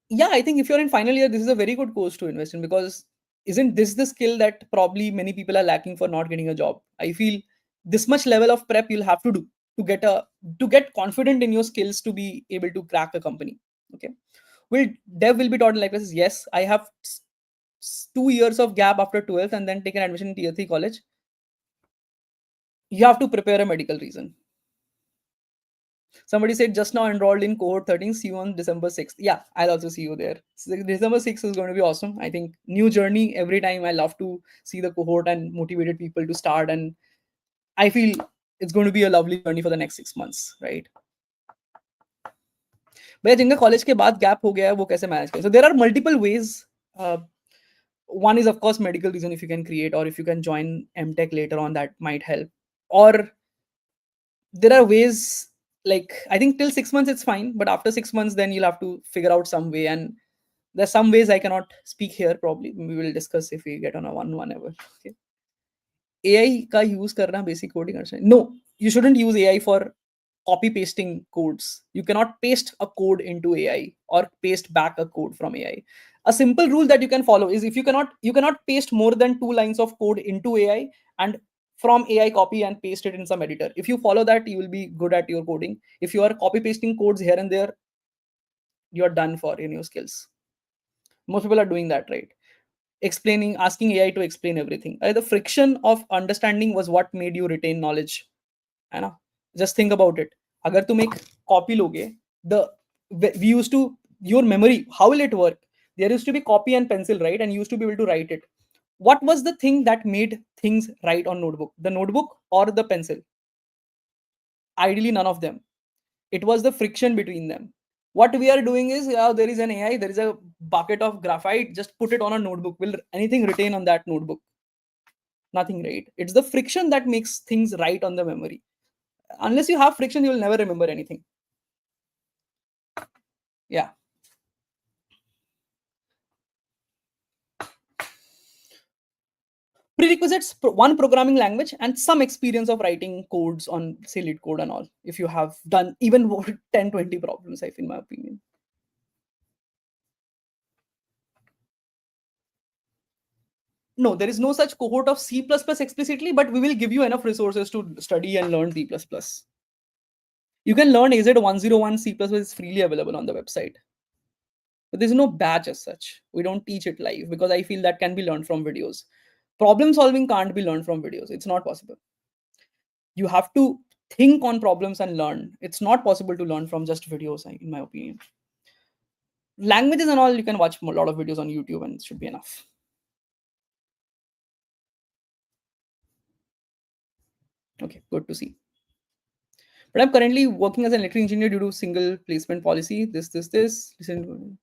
Yeah, I think if you're in final year, this is a very good course to invest in, because isn't this the skill that probably many people are lacking for not getting a job? I feel this much level of prep you'll have to do to get confident in your skills to be able to crack a company, okay. Will dev will be taught in live classes? Yes, I have 2 years of gap after 12th and then taken admission in tier 3 college. You have to prepare a medical reason. Somebody said just now enrolled in cohort 13, see you on December 6th. Yeah, I'll also see you there. So December 6th is going to be awesome. I think new journey every time. I love to see the cohort and motivated people to start. And I feel it's going to be a lovely journey for the next 6 months, right? भैया जिनका college के बाद gap हो गया है वो कैसे manage करें? So there are multiple ways. uh, one is of course medical reason, if you can create, or if you can join MTech later on, that might help. Or there are ways, like I think till 6 months it's fine, but after 6 months then you'll have to figure out some way. And there's some ways I cannot speak here, probably we will discuss if we get on a one ever, okay. AI का use करना basic coding understanding. No, you shouldn't use AI for copy pasting codes. You cannot paste a code into AI or paste back a code from AI. A simple rule that you can follow is, if you cannot paste more than 2 lines of code into AI and from AI copy and paste it in some editor. If you follow that, you will be good at your coding. If you are copy pasting codes here and there, you are done for in your skills. Most people are doing that, right? Explaining, asking AI to explain everything. The friction of understanding was what made you retain knowledge, है ना? Just think about it. अगर तुम एक copy लोगे, the we used to, your memory, how will it work? There used to be copy and pencil, right? And you used to be able to write it. What was the thing that made things right on notebook? The notebook or the pencil? Ideally, none of them. It was the friction between them. What we are doing is, there is an AI, there is a bucket of graphite, just put it on a notebook. Will anything retain on that notebook? Nothing, right? It's the friction that makes things right on the memory. Unless you have friction, you will never remember anything. Yeah. Prerequisites: one programming language and some experience of writing codes on, say, lead code and all. If you have done even 10, 20 problems, I feel, in my opinion. No, there is no such cohort of C++ explicitly, but we will give you enough resources to study and learn C++. You can learn AZ101 C++ is freely available on the website. But there's no batch as such. We don't teach it live because I feel that can be learned from videos. Problem solving can't be learned from videos. It's not possible. You have to think on problems and learn. It's not possible to learn from just videos, in my opinion. Languages and all, you can watch a lot of videos on YouTube and it should be enough. Okay, good to see. But I'm currently working as an electrical engineer due to single placement policy. This. Listen.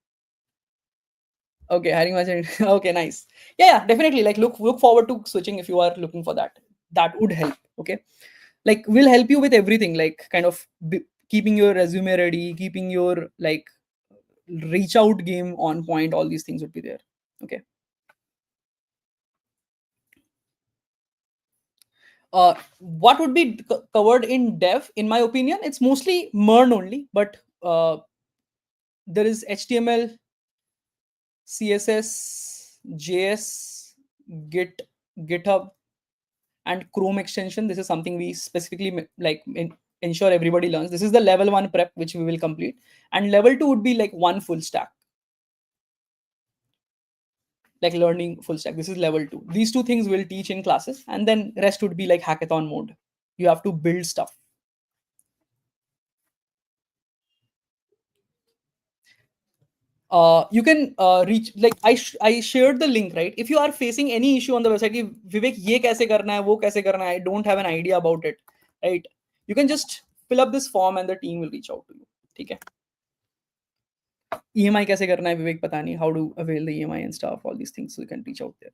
Okay, hiring manager. Okay, nice. Yeah, yeah, definitely. Like look forward to switching if you are looking for that. That would help. Okay, like will help you with everything. Like kind of keeping your resume ready, keeping your like reach out game on point. All these things would be there. Okay. What would be covered in dev? In my opinion, it's mostly MERN only, but there is HTML, CSS, JS, Git, GitHub, and Chrome extension. This is something we specifically ensure everybody learns. This is the level one prep which we will complete, and level two would be like one full stack, like learning full stack. This is level two. These two things we'll teach in classes, and then rest would be like hackathon mode. You have to build stuff. You can reach like I shared the link, right? If you are facing any issue on the website कि विवेक ये कैसे करना है वो कैसे करना है, I don't have an idea about it, right? You can just fill up this form and the team will reach out to you. ठीक है. EMI कैसे करना है विवेक पता नहीं, how to avail the EMI and stuff, all these things, so you can reach out there.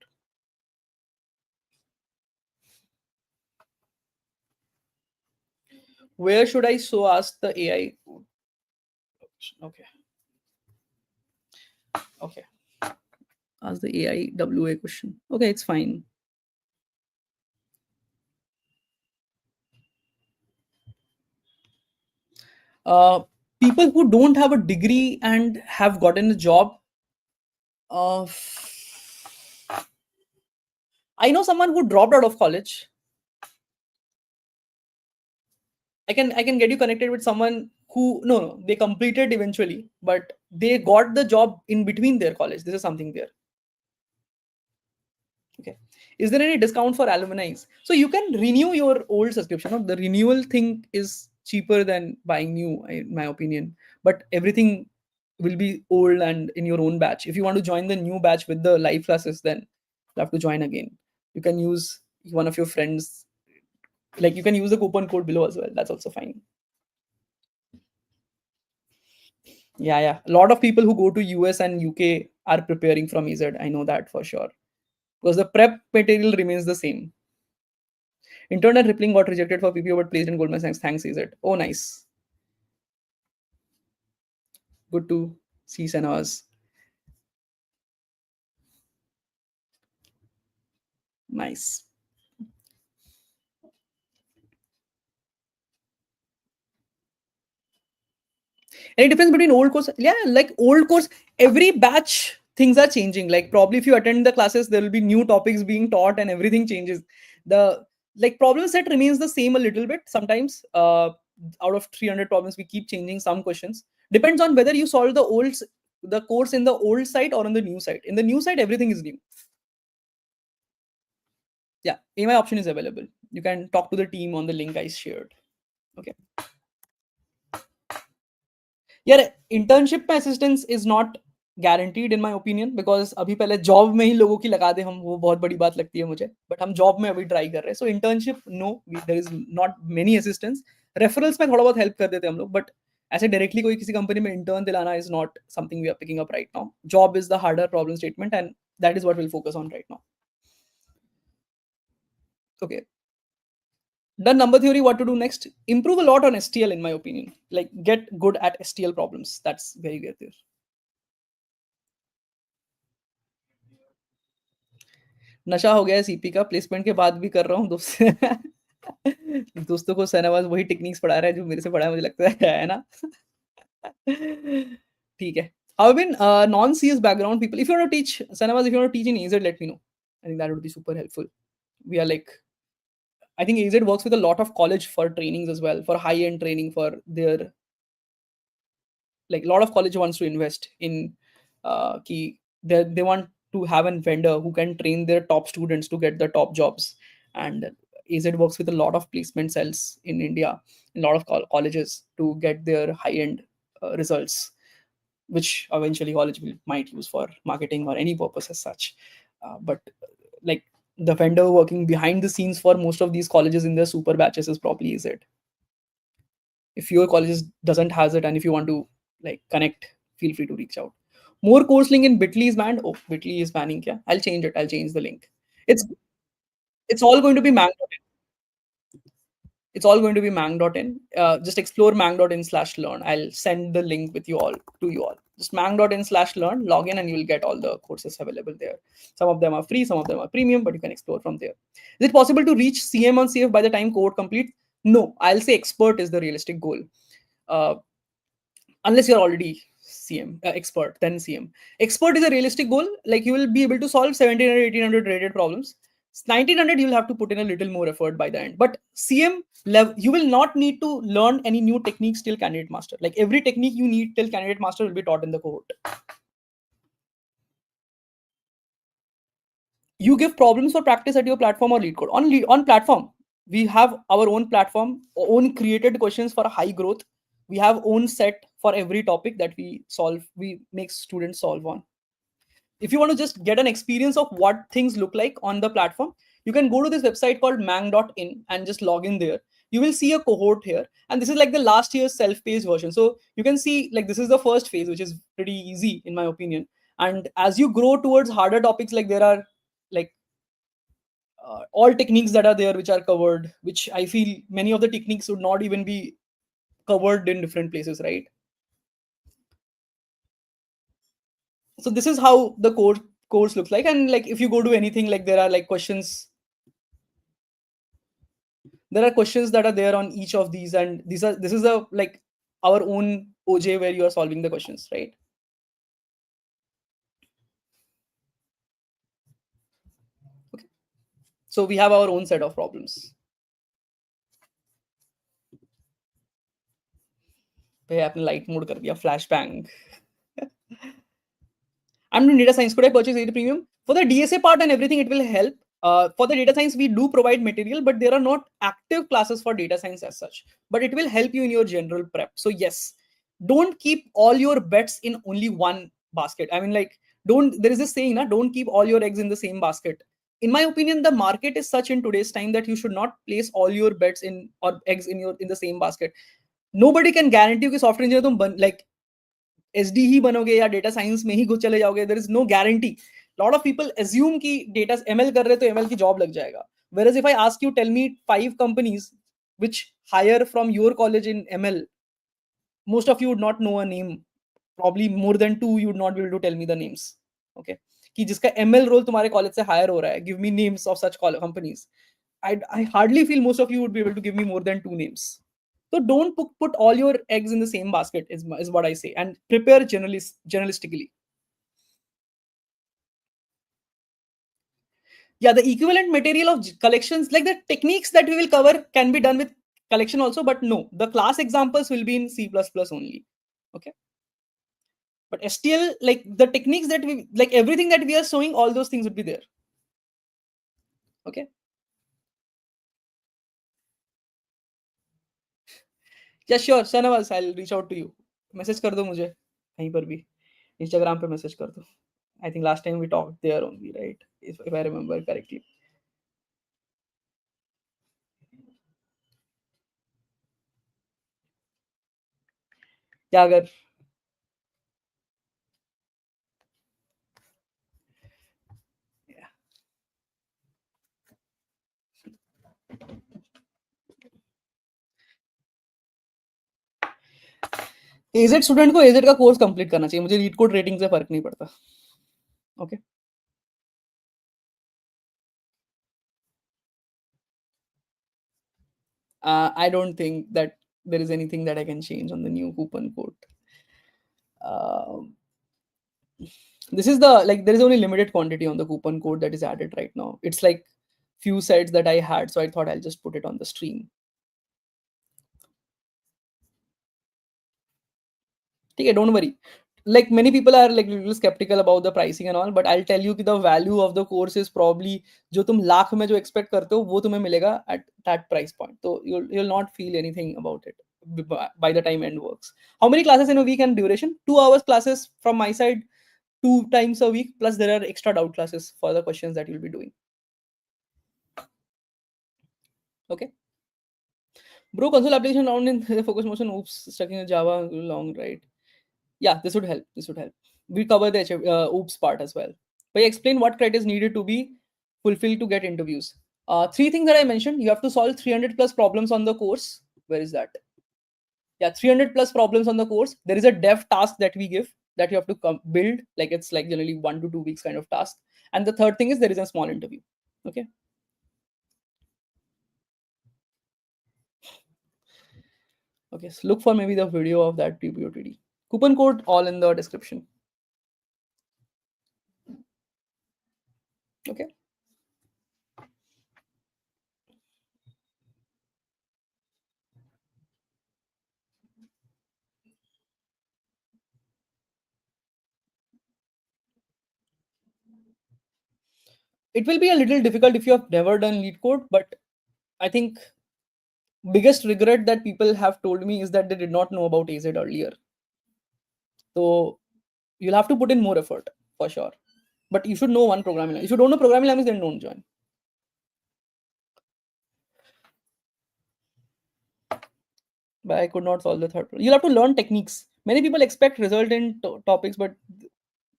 Where should I so ask the AI? Okay, okay, ask the AI WA question. Okay, it's fine. uh, People who don't have a degree and have gotten a job. uh, I know someone who dropped out of college. I can get you connected with someone who no, they completed eventually, but they got the job in between their college. This is something there. Okay. Is there any discount for alumni? So you can renew your old subscription. No? The renewal thing is cheaper than buying new, in my opinion. But everything will be old and in your own batch. If you want to join the new batch with the live classes, then you have to join again. You can use one of your friends. Like you can use the coupon code below as well. That's also fine. Yeah, yeah. A lot of people who go to US and UK are preparing from EZ. I know that for sure. Because the prep material remains the same. Internet rippling got rejected for PPO but placed in Goldman Sachs. Thanks, EZ. Oh, nice. Good to see Senas. Nice. Any difference between old course? Yeah, like old course, every batch things are changing. Like probably if you attend the classes, there will be new topics being taught and everything changes. The like problem set remains the same a little bit sometimes. Out of 300 problems, we keep changing some questions. Depends on whether you solve the course in the old site or on the new site. In the new site, everything is new. Yeah, AMI option is available. You can talk to the team on the link I shared. Okay. यार internship में assistance is not guaranteed in my opinion because अभी पहले job में ही लोगों की लगा दे हम, वो बहुत बड़ी बात लगती है मुझे, बट हम जॉब में अभी ट्राई कर रहे हैं. So internship no, there is not many assistance. Referrals में थोड़ा बहुत हेल्प कर देते हैं हम लोग, बट ऐसे डायरेक्टली कोई किसी कंपनी में इंटर्न दिलाना is not something we are picking up right now. Job is the harder problem statement and that is what will focus on right now. Okay, done number theory. What to do next? Improve a lot on STL in my opinion. Like get good at STL problems. That's very good there. नशा हो गया है CP का, placement के बाद भी कर रहा हूँ दोस्त दोस्तों को सहनवाज वही टेक्निक्स पढ़ा रहा है जो मेरे से पढ़ा है, मुझे लगता है ना. ठीक है. I've been non-CS background people. If you want to teach Sanavaz, if you want to teach in AZ, let me know. I think that would be super helpful. We are like, I think AZ works with a lot of college for trainings as well, for high-end training for their, like a lot of college wants to invest in key. They want to have a vendor who can train their top students to get the top jobs. And AZ works with a lot of placement cells in India, in a lot of colleges to get their high-end results, which eventually college might use for marketing or any purpose as such. But like the vendor working behind the scenes for most of these colleges in their super batches is probably AZ. If your college doesn't has it and if you want to like connect, feel free to reach out. More course link in Bitly is banned. Oh, Bitly is banning kya? I'll change it. I'll change the link. It's it's all going to be mang.in. It's all going to be mang.in. Just explore mang.in/learn. I'll send the link with you all to you all. Just mang.in/learn, log in, and you will get all the courses available there. Some of them are free, some of them are premium, but you can explore from there. Is it possible to reach CM on CF by the time cohort complete? No, I'll say expert is the realistic goal. Uh, unless you're already CM expert, then CM. Expert is a realistic goal. Like you will be able to solve 1700, 1800 rated problems. 1900, you'll have to put in a little more effort by the end. But CM level, you will not need to learn any new techniques till candidate master. Like every technique you need till candidate master will be taught in the cohort. You give problems for practice at your platform or lead code. On platform, we have our own platform, own created questions for high growth. We have own set for every topic that we make students solve on. If you want to just get an experience of what things look like on the platform, you can go to this website called mang.in and just log in there. You will see a cohort here, and this is like the last year's self-paced version. So you can see like this is the first phase, which is pretty easy in my opinion. And as you grow towards harder topics, like there are like all techniques that are there which are covered, which I feel many of the techniques would not even be covered in different places, right? So this is how the course looks like. And like if you go to anything, like there are like questions, there are questions that are there on each of these, and this is a like our own OJ where you are solving the questions, right? Okay, so we have our own set of problems. भाई आपने light mode कर दिया, flash bang. I'm doing data science. Could I purchase data premium? For the DSA part and everything, it will help. For the data science, we do provide material, but there are not active classes for data science as such. But it will help you in your general prep. So yes, don't keep all your bets in only one basket. I mean, like, don't. There is a saying, na, don't keep all your eggs in the same basket. In my opinion, the market is such in today's time that you should not place all your bets in or eggs in the same basket. Nobody can guarantee you कि software engineer तुम like SD ही बनोगे या data science में ही घुस चले जाओगे. There is no guarantee. Lot of people assume कि डेटा एमएल कर रहे तो एमएल की जॉब लग जाएगा. Whereas if I ask you, tell me 5 companies which hire from your college in ML, most of you would not know a name. Probably more than two, you would not be able to tell me the names. Okay, कि जिसका ML role तुम्हारे college से higher हो रहा है, give me names of such companies. I hardly feel most of you would be able to give me more than two names. So don't put all your eggs in the same basket is what I say, and prepare journalistically. Yeah, the equivalent material of collections, like the techniques that we will cover, can be done with collection also, but no, the class examples will be in C++ only. Okay, but STL, like the techniques that we like, everything that we are showing, all those things would be there. Okay. Yeah, sure, Shanawaz, I'll reach out to you. Message कर दो मुझे कहीं पर भी, Instagram पे message कर दो. I think last time we talked there only, right? If I remember correctly. क्या अगर एजेड स्टूडेंट को एजेड का कोर्स कंप्लीट करना चाहिए. मुझे रीड कोड रेटिंग से फर्क नहीं पड़ता. Okay. I don't think that there is anything that I can change on the new coupon code. Um this is the like there is only limited quantity on the coupon code that is added right now. It's like few sets that I had, so I thought I'll just put it on the stream. Okay, don't worry. Like many people are like little skeptical about the pricing and all, but I'll tell you कि the value of the course is probably जो तुम लाख में जो expect करते हो वो तुम्हें मिलेगा at that price point. So you'll not feel anything about it by the time end works. How many classes in a week and duration? 2 hours classes from my side, 2 times a week. Plus there are extra doubt classes for the questions that you'll be doing. Okay. Bro, console application round in focus motion. Oops, stuck in Java long, right? Yeah, this would help. This would help. We cover the OOPS part as well. But explain what criteria is needed to be fulfilled to get interviews. Three things that I mentioned. You have to solve 300 plus problems on the course. Where is that? Yeah, 300 plus problems on the course. There is a dev task that we give that you have to build. Like it's like generally 1 to 2 weeks kind of task. And the third thing is there is a small interview. Okay. Okay. So look for maybe the video of that TPOTD. Coupon code all in the description. Okay. It will be a little difficult if you have never done lead code, but I think biggest regret that people have told me is that they did not know about AZ earlier. So you'll have to put in more effort for sure. But you should know one programming language. If you don't know programming language, then don't join. But I could not solve the third. You'll have to learn techniques. Many people expect result in topics, but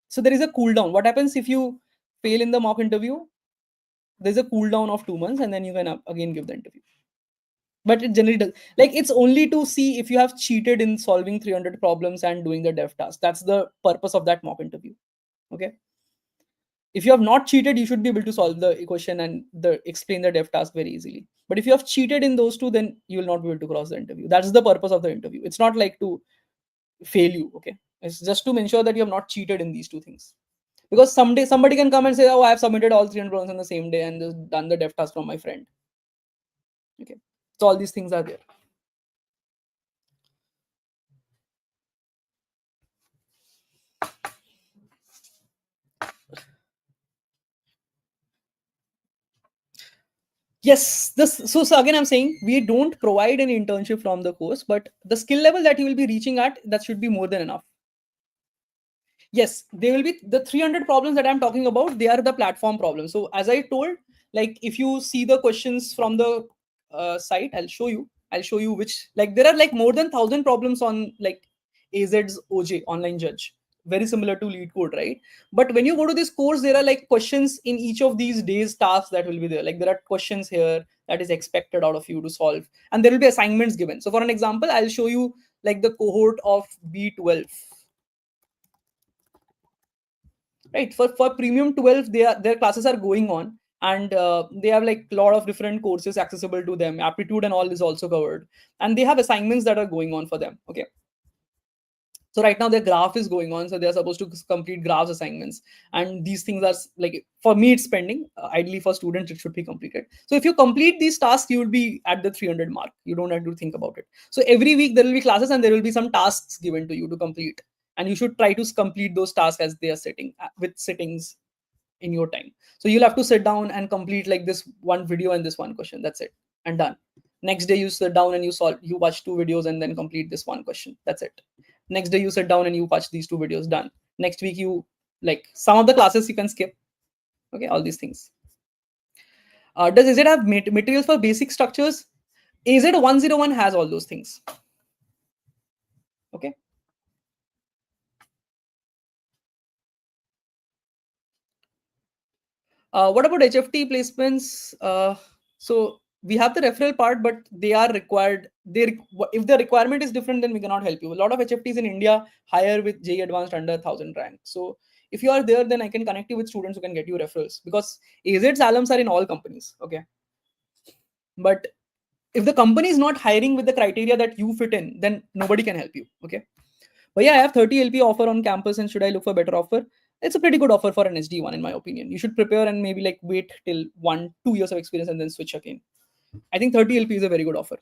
so there is a cooldown. What happens if you fail in the mock interview? There's a cooldown of 2 months, and then you can again give the interview. But it generally does. Like it's only to see if you have cheated in solving 300 problems and doing the dev task. That's the purpose of that mock interview. Okay. If you have not cheated, you should be able to solve the equation and explain the dev task very easily. But if you have cheated in those two, then you will not be able to cross the interview. That's the purpose of the interview. It's not like to fail you. Okay. It's just to ensure that you have not cheated in these two things. Because someday somebody can come and say, oh, I have submitted all 300 problems on the same day and just done the dev task from my friend. Okay. So all these things are there. Yes, so again I'm saying we don't provide an internship from the course, but the skill level that you will be reaching at, that should be more than enough. Yes, they will be the 300 problems that I'm talking about. They are the platform problems. So as I told, like if you see the questions from the site, I'll show you which, like there are like more than 1,000 problems on like AZ's OJ online judge, very similar to lead code, right? But when you go to this course, there are like questions in each of these days tasks that will be there. Like there are questions here that is expected out of you to solve, and there will be assignments given. So for an example, I'll show you like the cohort of B12. Right, for premium 12, their classes are going on, and they have like a lot of different courses accessible to them. Aptitude and all is also covered, and they have assignments that are going on for them. Okay, so right now their graph is going on, so they're supposed to complete graphs assignments, and these things are like, for me it's pending. Ideally for students it should be completed. So if you complete these tasks, you will be at the 300 mark. You don't have to think about it. So every week there will be classes and there will be some tasks given to you to complete, and you should try to complete those tasks as they are sitting with sittings in your time. So you'll have to sit down and complete like this one video and this one question. That's it, and done. Next day you sit down and you watch 2 videos and then complete this one question. That's it. Next day you sit down and you watch these 2 videos. Done. Next week you, like some of the classes you can skip. Okay, all these things. Does AZ have materials for basic structures? AZ 101 has all those things. Okay. What about HFT placements? So we have the referral part, but they are required. If the requirement is different, then we cannot help you. A lot of HFTs in India hire with JEE Advanced under 1,000 rank. So if you are there, then I can connect you with students who can get you referrals, because AZ's alums are in all companies. Okay, but if the company is not hiring with the criteria that you fit in, then nobody can help you. Okay. But yeah, I have 30 LP offer on campus, and should I look for better offer? It's a pretty good offer for an SD1, in my opinion. You should prepare and maybe like wait till 1-2 years of experience and then switch again. I think 30 LP is a very good offer.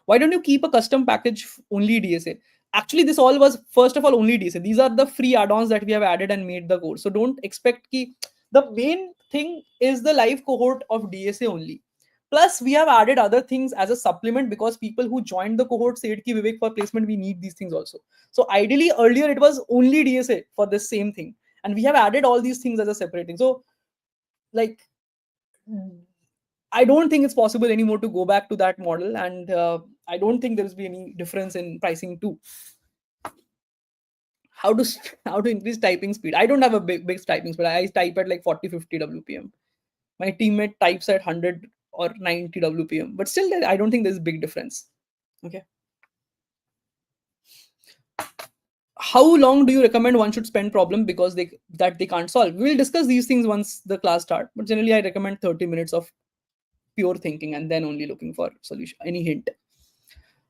Why don't you keep a custom package only DSA? Actually, this all was first of all only DSA. These are the free add-ons that we have added and made the course. So don't expect ki the main thing is the live cohort of DSA only. Plus, we have added other things as a supplement, because people who joined the cohort said ki Vivek, for placement we need these things also. So ideally earlier it was only DSA for the same thing, and we have added all these things as a separate thing. So like I don't think it's possible anymore to go back to that model, and I don't think there will be any difference in pricing too. how to increase typing speed. I don't have a big typing speed. I type at like 40 50 wpm. My teammate types at 100 or 90 wpm, but still I don't think there's a big difference. Okay. How long do you recommend one should spend problem because they can't solve? We'll discuss these things once the class start, but generally I recommend 30 minutes of pure thinking and then only looking for solution, any hint.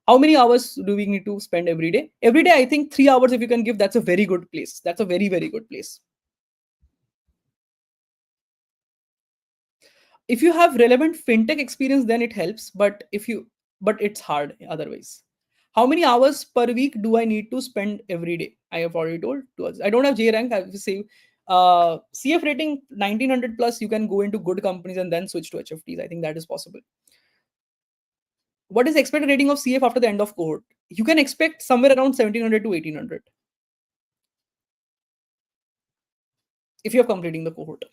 How many hours do we need to spend every day? Every day I think 3 hours if you can give, that's a very good place. That's a very very good place. If you have relevant fintech experience then it helps, but it's hard otherwise. How many hours per week do I need to spend every day? I have already told 2 hours. I don't have J rank. I have to say CF rating 1900 plus, you can go into good companies and then switch to HFTs. I think that is possible. What is the expected rating of CF after the end of cohort? You can expect somewhere around 1700 to 1800 if you are completing the cohort.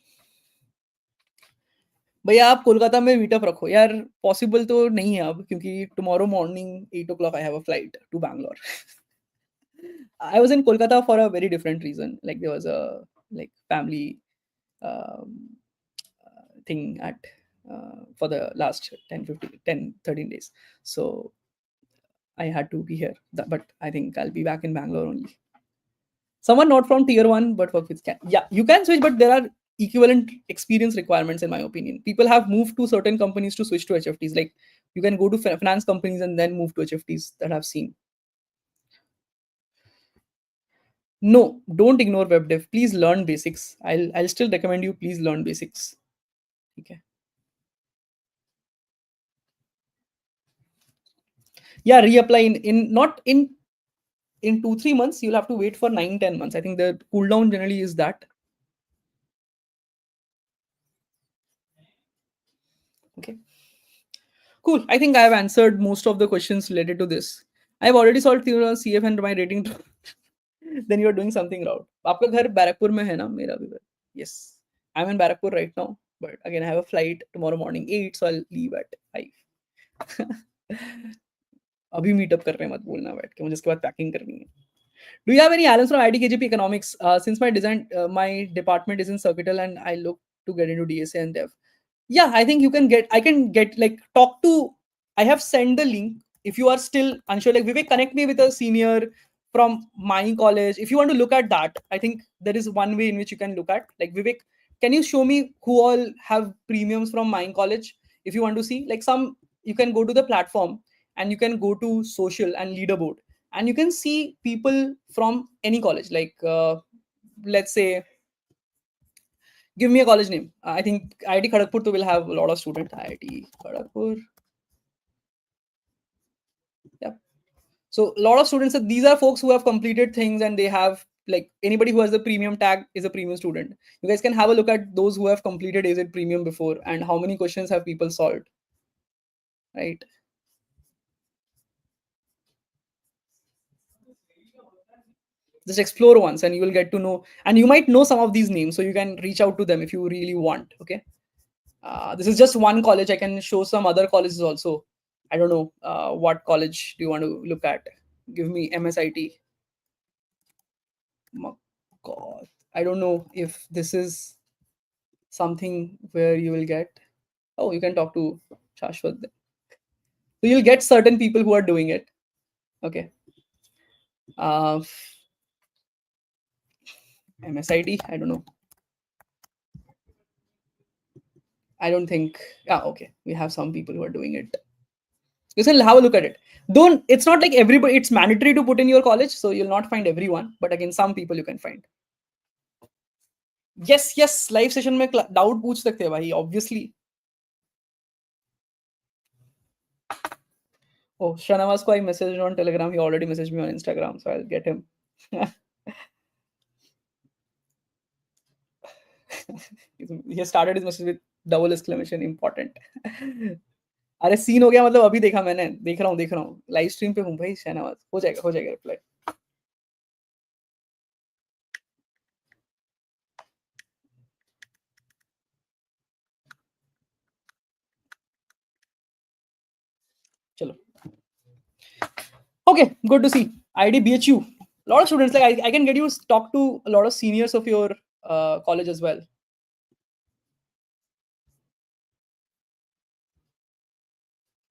भैया आप कोलकाता में meetup रखो यार, possible तो नहीं है अब क्योंकि tomorrow morning 8 o'clock I have a flight to Bangalore. I was in Kolkata for a very different reason. Like there was a like family um, thing at for the last 10, 15, 10, 13 days. So I had to be here. But I think I'll be back in Bangalore only. Someone not from tier one, but work with can. Yeah, you can switch, but there are equivalent experience requirements in my opinion. People have moved to certain companies to switch to HFTs. Like you can go to finance companies and then move to HFTs that I've seen. No, don't ignore web dev. Please learn basics. I'll still recommend you. Please learn basics. Okay. Yeah, reapply in not in 2 3 months. You'll have to wait for 9 10 months. I think the cooldown generally is that. Okay. Cool. I think I have answered most of the questions related to this. I have already solved CF and my rating. Then you are doing something wrong. आपका घर बैरकपुर में है ना? मेरा भी घर. Yes. I'm in Barakpur right now, but again I have a flight tomorrow morning 8, so I'll leave at 5. अभी meetup कर रहे हैं, मत बोलना बैठ के, मुझे इसके बाद पैकिंग करनी है. Do you have any Alans from IDKGP economics? Since my department is in Circuital and I look to get into DSA and Dev. Yeah, I think I can get like talk to. I have sent the link. If you are still unsure, like Vivek, connect me with a senior from my college. If you want to look at that, I think there is one way in which you can look at. Like Vivek, can you show me who all have premiums from my college? If you want to see, like you can go to the platform and you can go to social and leaderboard and you can see people from any college. Like let's say, give me a college name. I think IIT Kharagpur will have a lot of students. IIT Kharagpur. Yeah. So a lot of students, these are folks who have completed things and they have like anybody who has the premium tag is a premium student. You guys can have a look at those who have completed AZ premium before and how many questions have people solved. Right. Just explore once and you will get to know, and you might know some of these names, so you can reach out to them if you really want. Okay. This is just one college. I can show some other colleges also. I don't know what college do you want to look at. Give me MSIT. My God, I don't know if this is something where you will get. Oh, you can talk to Shashwat. So you'll get certain people who are doing it. Okay. Uh, MSIT. I don't know. I don't think. Yeah. Okay. We have some people who are doing it. You can have a look at it. Don't. It's not like everybody. It's mandatory to put in your college, so you'll not find everyone. But again, some people you can find. Yes. Yes. Live session में doubt पूछ सकते हैं भाई. Obviously. Oh, Shanawaz ko I messaged on Telegram. He already messaged me on Instagram, so I'll get him. He has started his message with double exclamation important. अरे scene हो गया, मतलब अभी देखा मैंने, देख रहा हूँ लाइव स्ट्रीम पे हूँ भाई. शहनवाज हो जाएगा रिप्लाई. चलो. Okay, good to see. ID BHU. A lot of students, like I can get you talk to a lot of seniors of your college as well.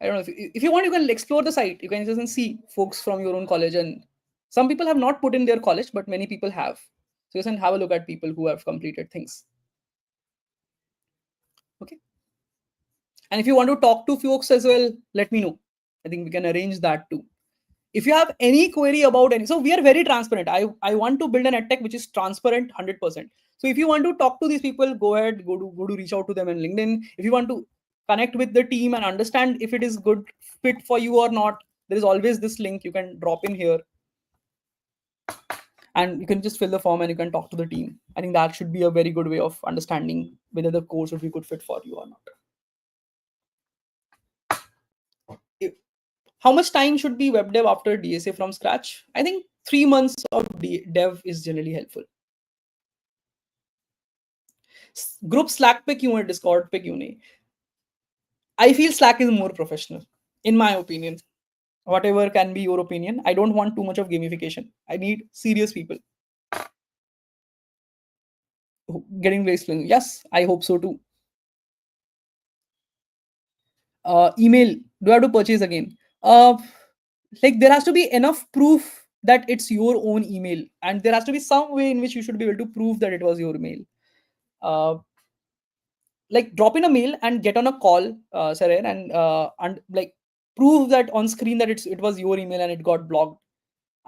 I don't know if you want, you can explore the site. You can just see folks from your own college, and some people have not put in their college, but many people have. So you can have a look at people who have completed things. Okay. And if you want to talk to folks as well, let me know. I think we can arrange that too. If you have any query about any, so we are very transparent. I want to build an edtech which is transparent 100%. So if you want to talk to these people, go ahead, go to reach out to them in LinkedIn. If you want to connect with the team and understand if it is good fit for you or not, there is always this link you can drop in here, and you can just fill the form and you can talk to the team. I think that should be a very good way of understanding whether the course would be good fit for you or not. How much time should be web dev after DSA from scratch? I think 3 months of dev is generally helpful. Group Slack पे क्यों है, Discord पे क्यों नहीं? I feel Slack is more professional, in my opinion. Whatever can be your opinion, I don't want too much of gamification. I need serious people getting very slow. Yes, I hope so too. Email, do I have to purchase again? Like there has to be enough proof that it's your own email, and there has to be some way in which you should be able to prove that it was your mail. Uh, like drop in a mail and get on a call, Sarer, and like prove that on screen that it was your email and it got blocked,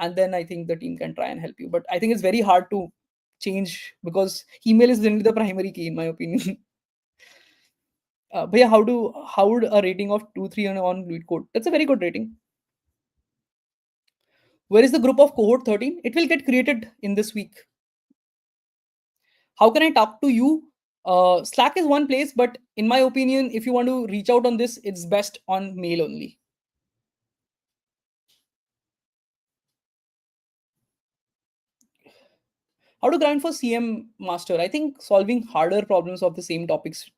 and then I think the team can try and help you. But I think it's very hard to change because email is generally the primary key, in my opinion. But yeah, how would a rating of 2 3 on lead code? That's a very good rating. Where is the group of cohort 13? It will get created in this week. How can I talk to you? Slack is one place, but in my opinion, if you want to reach out on this, it's best on mail only. How to grind for CM master? I think solving harder problems of the same topics.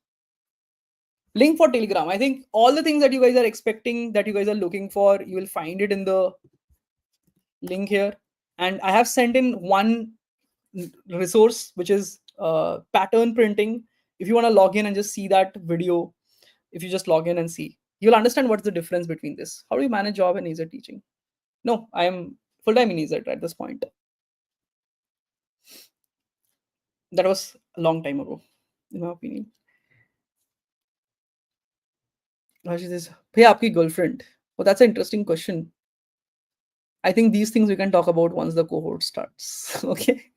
Link for Telegram. I think all the things that you guys are expecting, that you guys are looking for, you will find it in the link here. And I have sent in one resource, which is pattern printing. If you want to log in and just see that video, if you just log in and see, you'll understand what's the difference between this. How do you manage job and EZ teaching? No, I am full-time in EZ at this point. That was a long time ago, in my opinion. She says, hey, aapki girlfriend. Oh, that's an interesting question. I think these things we can talk about once the cohort starts. Okay.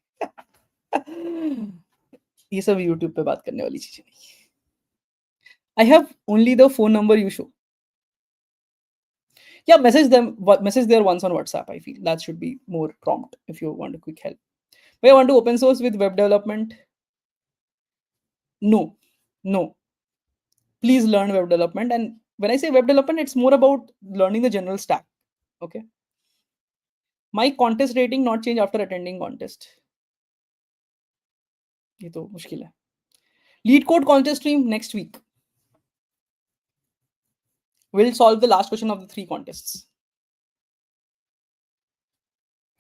ये सब YouTube पे बात करने वाली चीजें नहीं. I have only the phone number you show. Yeah, message them. Message there once on WhatsApp. I feel that should be more prompt if you want a quick help. But I want to open source with web development. No, no. Please learn web development. And when I say web development, it's more about learning the general stack. Okay. My contest rating not change after attending contest. ये तो मुश्किल है. Lead code contest stream next week. We'll solve the last question of the 3 contests.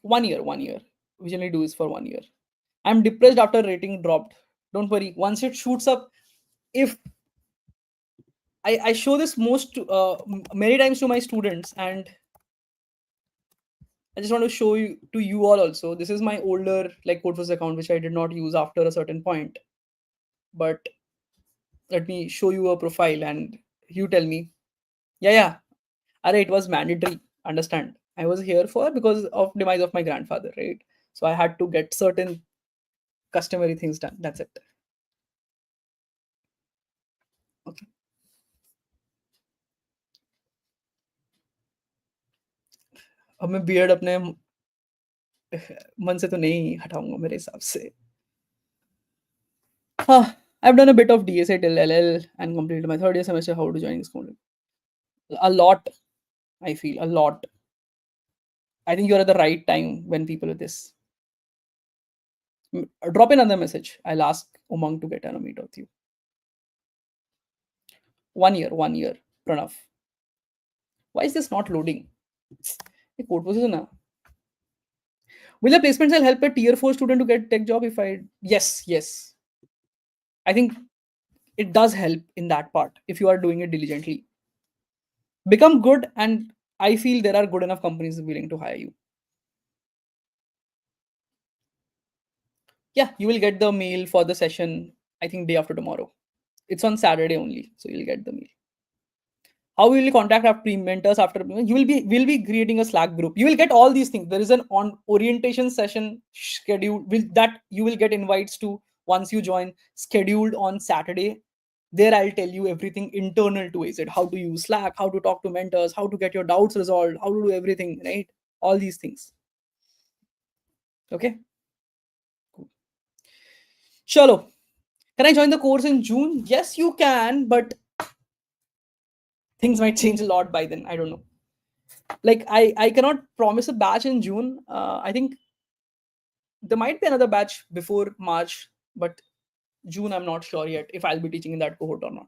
1 year, 1 year. We generally do this for 1 year. I'm depressed after rating dropped. Don't worry. Once it shoots up, if I show this most many times to my students, and I just want to show you to you all also. This is my older like Codeforce account, which I did not use after a certain point. But let me show you a profile and you tell me. Yeah. It was mandatory. Understand? I was here for because of demise of my grandfather, right? So I had to get certain customary things done. That's it. Okay. अब मैं beard अपने मन से तो नहीं हटाऊंगा मेरे हिसाब से. I've done a bit of DSA till LL and completed my 3rd year semester. How to join this school? A lot. I feel a lot. I think you're at the right time when people are this. Drop in another message. I'll ask Umang to get on a meet with you. 1 year, Pranav. Why is this not loading? Code was na. Will a placement cell help a tier 4 student to get tech job? Yes. I think it does help in that part if you are doing it diligently. Become good, and I feel there are good enough companies willing to hire you. Yeah, you will get the mail for the session, I think day after tomorrow. It's on Saturday only, so you'll get the mail. How will you contact our pre-mentors after? You will be creating a Slack group. You will get all these things. There is an on orientation session scheduled with that you will get invites to once you join, scheduled on Saturday. There I'll tell you everything internal to AZ, how to use Slack, how to talk to mentors, how to get your doubts resolved, how to do everything, right? All these things. Okay. Cool. Chalo. Can I join the course in June? Yes, you can, but things might change a lot by then. I don't know. Like I cannot promise a batch in June. I think there might be another batch before March, but June I'm not sure yet if I'll be teaching in that cohort or not.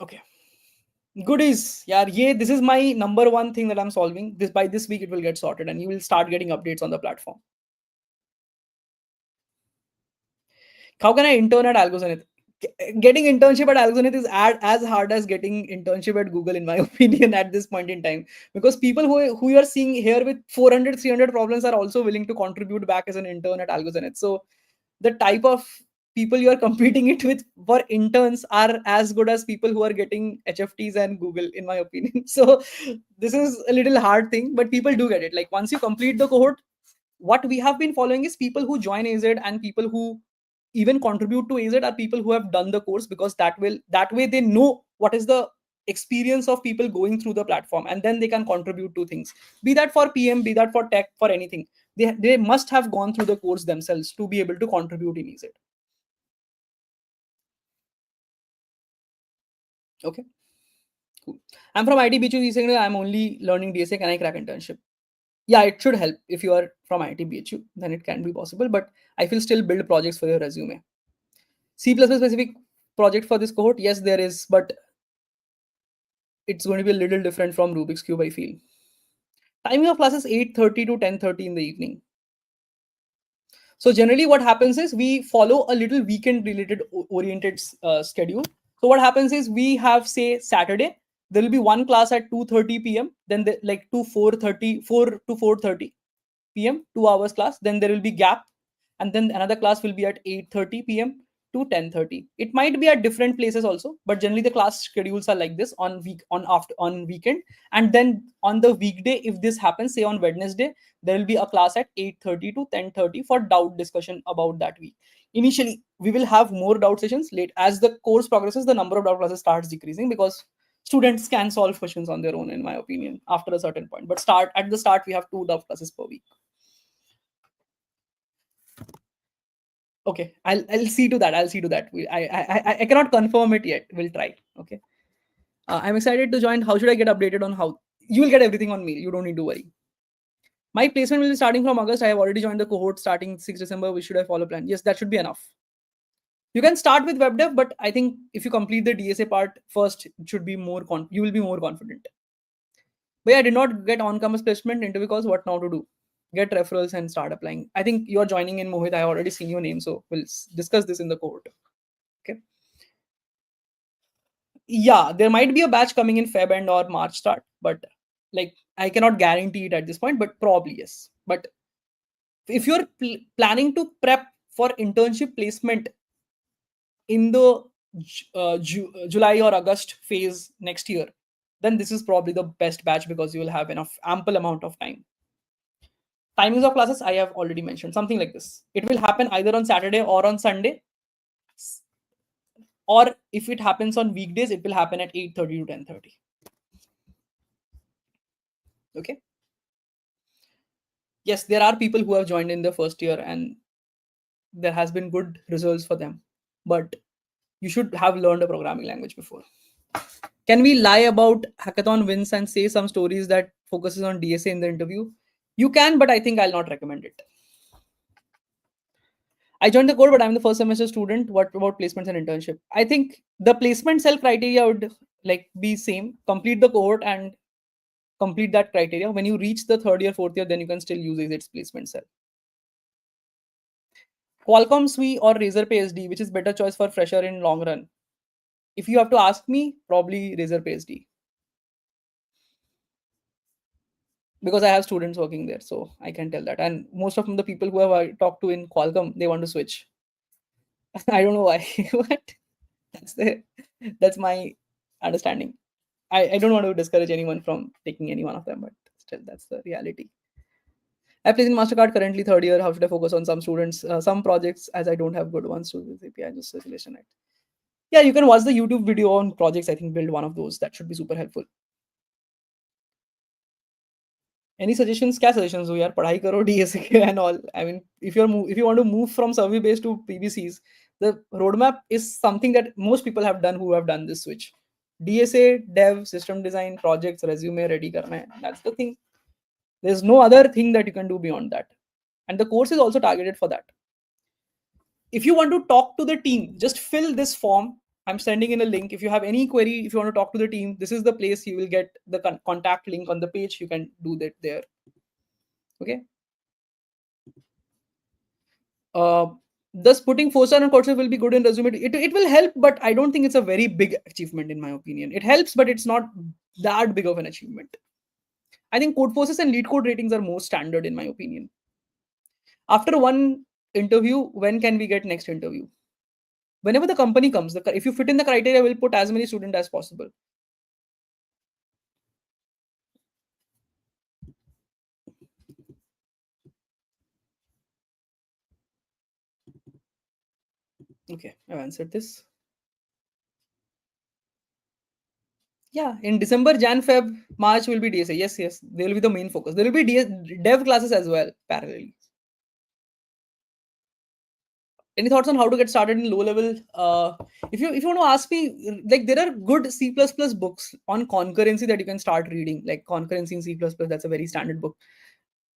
Okay. Goodies. Yeah, this is my number one thing that I'm solving. This by this week it will get sorted and you will start getting updates on the platform. How can I intern at AlgoZenith? Getting internship at AlgoZenith is as hard as getting internship at Google, in my opinion, at this point in time. Because people who you are seeing here with 400, 300 problems are also willing to contribute back as an intern at AlgoZenith. So the type of people you are competing it with for interns are as good as people who are getting HFTs and Google, in my opinion. So this is a little hard thing, but people do get it. Like once you complete the cohort, what we have been following is people who join AZ and people who even contribute to AZ are people who have done the course, because that way they know what is the experience of people going through the platform, and then they can contribute to things, be that for PM, be that for tech, for anything. They must have gone through the course themselves to be able to contribute in AZ. Okay, cool. I'm from ITBHU recently. I'm only learning DSA. Can I crack internship? Yeah, it should help. If you are from ITBHU, then it can be possible, but I will still build projects for your resume. C++ specific project for this cohort? Yes, there is, but it's going to be a little different from Rubik's Cube, I feel. Timing of class is 8:30 to 10:30 in the evening. So generally what happens is we follow a little weekend related oriented schedule. So what happens is we have, say, Saturday, there will be one class at 2:30 p.m. Then like to 4:30, 4 to 4:30 p.m., 2 hours class. Then there will be gap, and then another class will be at 8:30 p.m. to 10:30. It might be at different places also, but generally the class schedules are like this on weekend. And then on the weekday, if this happens, say on Wednesday, there will be a class at 8:30 to 10:30 for doubt discussion about that week. Initially, we will have more doubt sessions. Late as the course progresses, the number of doubt classes starts decreasing because students can solve questions on their own, in my opinion, after a certain point. But at the start, we have 2 doubt classes per week. Okay, I'll see to that. I'll see to that. I cannot confirm it yet. We'll try. Okay. I'm excited to join. How should I get updated on how? You will get everything on mail. You don't need to worry. My placement will be starting from August. I have already joined the cohort starting 6 December. We should have follow plan. Yes, that should be enough. You can start with web dev, but I think if you complete the DSA part first, it should be more you will be more confident. But yeah, I did not get on-campus placement interview calls. What now to do? Get referrals and start applying. I think you're joining in, Mohit. I already seen your name, so we'll discuss this in the cohort. Okay. Yeah, there might be a batch coming in Feb end or March start, but like I cannot guarantee it at this point, but probably yes. But if you're planning to prep for internship placement in the July or August phase next year, then this is probably the best batch because you will have enough ample amount of time. Timings of classes I have already mentioned, something like this. It will happen either on Saturday or on Sunday, or if it happens on weekdays, it will happen at 8:30 to 10:30. Okay. Yes, there are people who have joined in the first year and there has been good results for them, but you should have learned a programming language before. Can we lie about hackathon wins and say some stories that focuses on DSA in the interview? You can, but I think I'll not recommend it. I joined the course, but I'm the first semester student. What about placements and internship? I think the placement cell criteria would like be same. Complete the cohort and complete that criteria. When you reach the third year, fourth year, then you can still use its placement cell. Qualcomm SWE or Razer PSD, which is better choice for fresher in long run? If you have to ask me, probably Razer PSD, because I have students working there, so I can tell that. And most of them, the people who have I talked to in Qualcomm, they want to switch. I don't know why, but that's the that's my understanding. I don't want to discourage anyone from taking any one of them, but still, that's the reality. I play in Mastercard currently third year. How should I focus on some students, some projects, as I don't have good ones to use API, just solution it. Yeah, you can watch the YouTube video on projects. I think build one of those. That should be super helpful. Any suggestions? क्या suggestions हो यार? पढ़ाई करो DSA and all. I mean, if you want to move from survey based to PBCs, the roadmap is something that most people have done who have done this switch. DSA, dev, system design, projects, resume ready करना है. That's the thing. There's no other thing that you can do beyond that. And the course is also targeted for that. If you want to talk to the team, just fill this form. I'm sending in a link. If you have any query, if you want to talk to the team, this is the place you will get the contact link on the page. You can do that there. Okay. Thus, putting 4-star on courses will be good in resume. It will help, but I don't think it's a very big achievement in my opinion. It helps, but it's not that big of an achievement. I think code forces and lead code ratings are more standard in my opinion. After one interview, when can we get next interview? Whenever the company comes, if you fit in the criteria, we'll put as many students as possible. Okay, I've answered this. Yeah, in December, Jan, Feb, March will be DSA. Yes, yes, they will be the main focus. There will be dev classes as well, parallelly. Any thoughts on how to get started in low level? If you want to ask me, like there are good C++ books on concurrency that you can start reading, like concurrency in C++. That's a very standard book.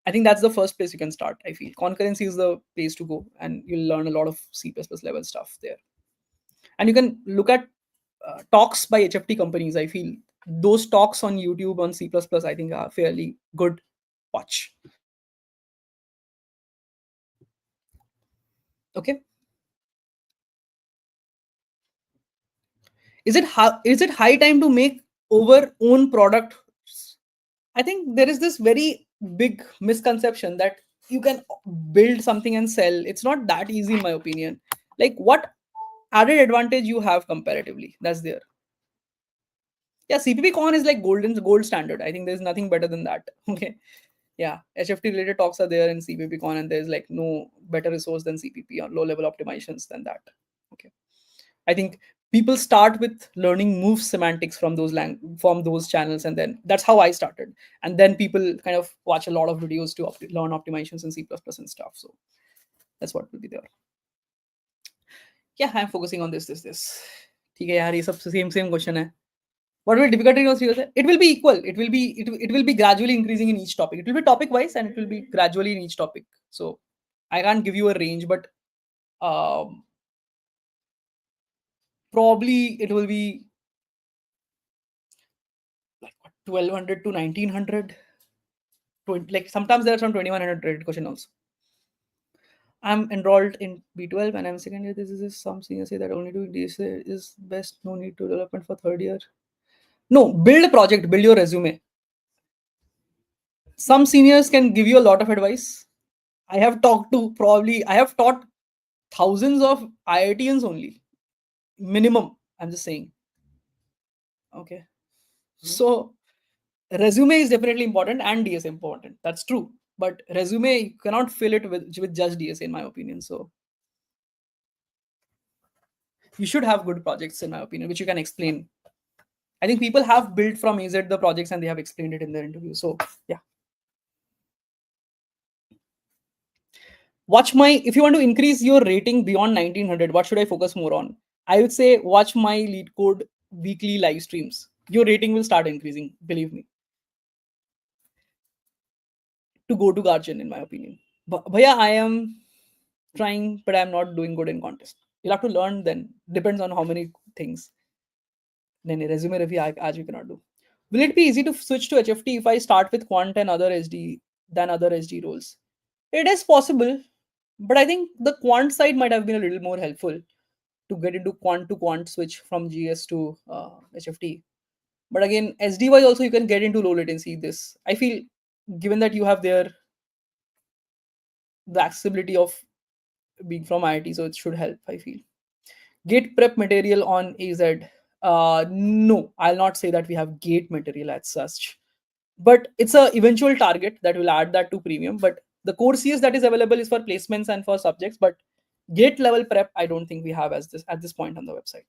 I think that's the first place you can start. I feel concurrency is the place to go, and you'll learn a lot of C++ level stuff there. And you can look at talks by HFT companies. I feel those talks on YouTube on C++, I think are fairly good watch. Okay. Is it high time to make over own product? I think there is this very big misconception that you can build something and sell. It's not that easy in my opinion. Like what added advantage you have comparatively? That's there. Yeah, CPP Con is like gold standard. I think there's nothing better than that. Okay. Yeah, HFT related talks are there in CPP Con, and there's like no better resource than CPP on low level optimizations than that. Okay. I think people start with learning move semantics from from those channels, and then that's how I started. And then people kind of watch a lot of videos to learn optimizations in C++ and stuff. So that's what will be there. Yeah, I'm focusing on this. ठीक है यार, ये सब same question है. What will difficulty of CSS? It will be equal. It will be gradually increasing in each topic. It will be topic wise, and it will be gradually in each topic. So I can't give you a range, but probably it will be like 1200 to 1900. Like sometimes there are some 2100 rated question also. I'm enrolled in B12 and I'm second year. This is some seniors say that only doing DSA is best. No need to development for third year. No, build a project, build your resume. Some seniors can give you a lot of advice. I have taught thousands of IITians only. Minimum, I'm just saying. Okay. So resume is definitely important and DSA important. That's true. But resume, you cannot fill it with just DSA, in my opinion. So you should have good projects, in my opinion, which you can explain. I think people have built from AZ the projects and they have explained it in their interview. So yeah. If you want to increase your rating beyond 1900, what should I focus more on? I would say watch my lead code weekly live streams. Your rating will start increasing, believe me. To go to Guardian, in my opinion. But yeah, I am trying, but I'm not doing good in contest. You'll have to learn then. Depends on how many things. Then resume review, as you cannot do. Will it be easy to switch to HFT if I start with quant and other SD than other SD roles? It is possible, but I think the quant side might have been a little more helpful to get into quant to quant switch from GS to HFT. But again, SD wise also you can get into low latency. This I feel, given that you have the accessibility of being from IIT, so it should help. I feel. Gate prep material on AZ. No, I'll not say that we have gate material as such, but it's a eventual target that will add that to premium. But the core CS that is available is for placements and for subjects, but gate level prep I don't think we have as this at this point on the website.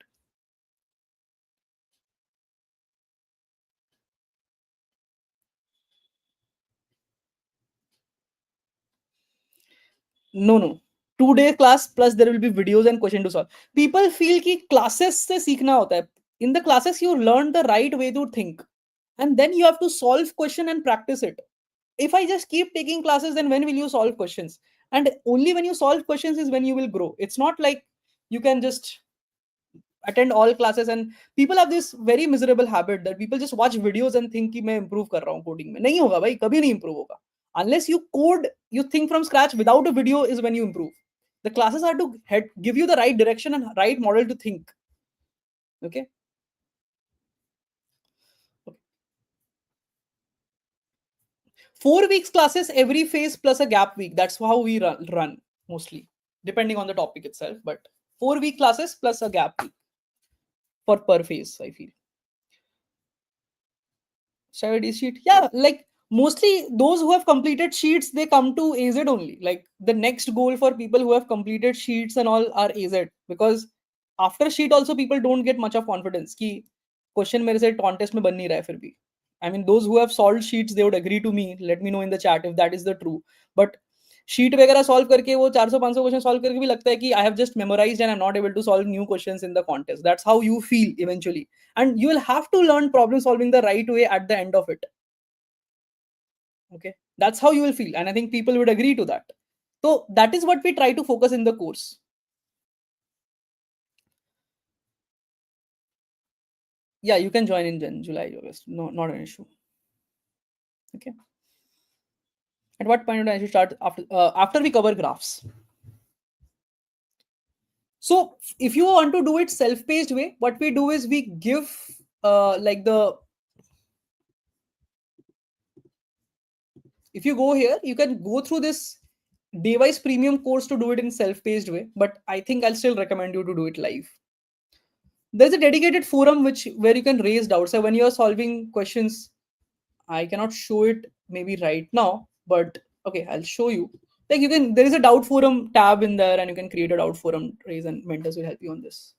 No. 2 day class plus there will be videos and question to solve. People feel कि classes से सीखना होता है. In the classes you learn the right way to think, and then you have to solve question and practice it. If I just keep taking classes, then when will you solve questions? And only when you solve questions is when you will grow. It's not like you can just attend all classes. And people have this very miserable habit that people just watch videos and think कि मैं improve कर रहा हूँ coding में. नहीं होगा भाई, कभी नहीं improve होगा. Unless you code, you think from scratch without a video is when you improve. The classes are to give you the right direction and right model to think. Okay. 4 weeks classes every phase plus a gap week. That's how we run mostly, depending on the topic itself. But 4 week classes plus a gap week for per phase, I feel. Study sheet. Yeah, like mostly those who have completed sheets, they come to AZ only. Like the next goal for people who have completed sheets and all are AZ, because after sheet also people don't get much of confidence कि question मेरे से contest में बन नहीं रहा है फिर भी. I mean, those who have solved sheets, they would agree to me. Let me know in the chat if that is the true. But sheet वगैरह solve करके वो 400-500 क्वेश्चन solve करके भी लगता है कि I have just memorized and I'm not able to solve new questions in the contest. That's how you feel eventually, and you will have to learn problem solving the right way at the end of it. Okay, that's how you will feel, and I think people would agree to that. So that is what we try to focus in the course. Yeah, you can join in July, August. No, not an issue. Okay. At what point do I should start after we cover graphs? So if you want to do it self-paced way, what we do is we give like the, if you go here, you can go through this device premium course to do it in self-paced way, but I think I'll still recommend you to do it live. There's a dedicated forum where you can raise doubts. So when you're solving questions, I cannot show it maybe right now, but okay, I'll show you. Like you can, there is a doubt forum tab in there, and you can create a doubt forum raise, and mentors will help you on this.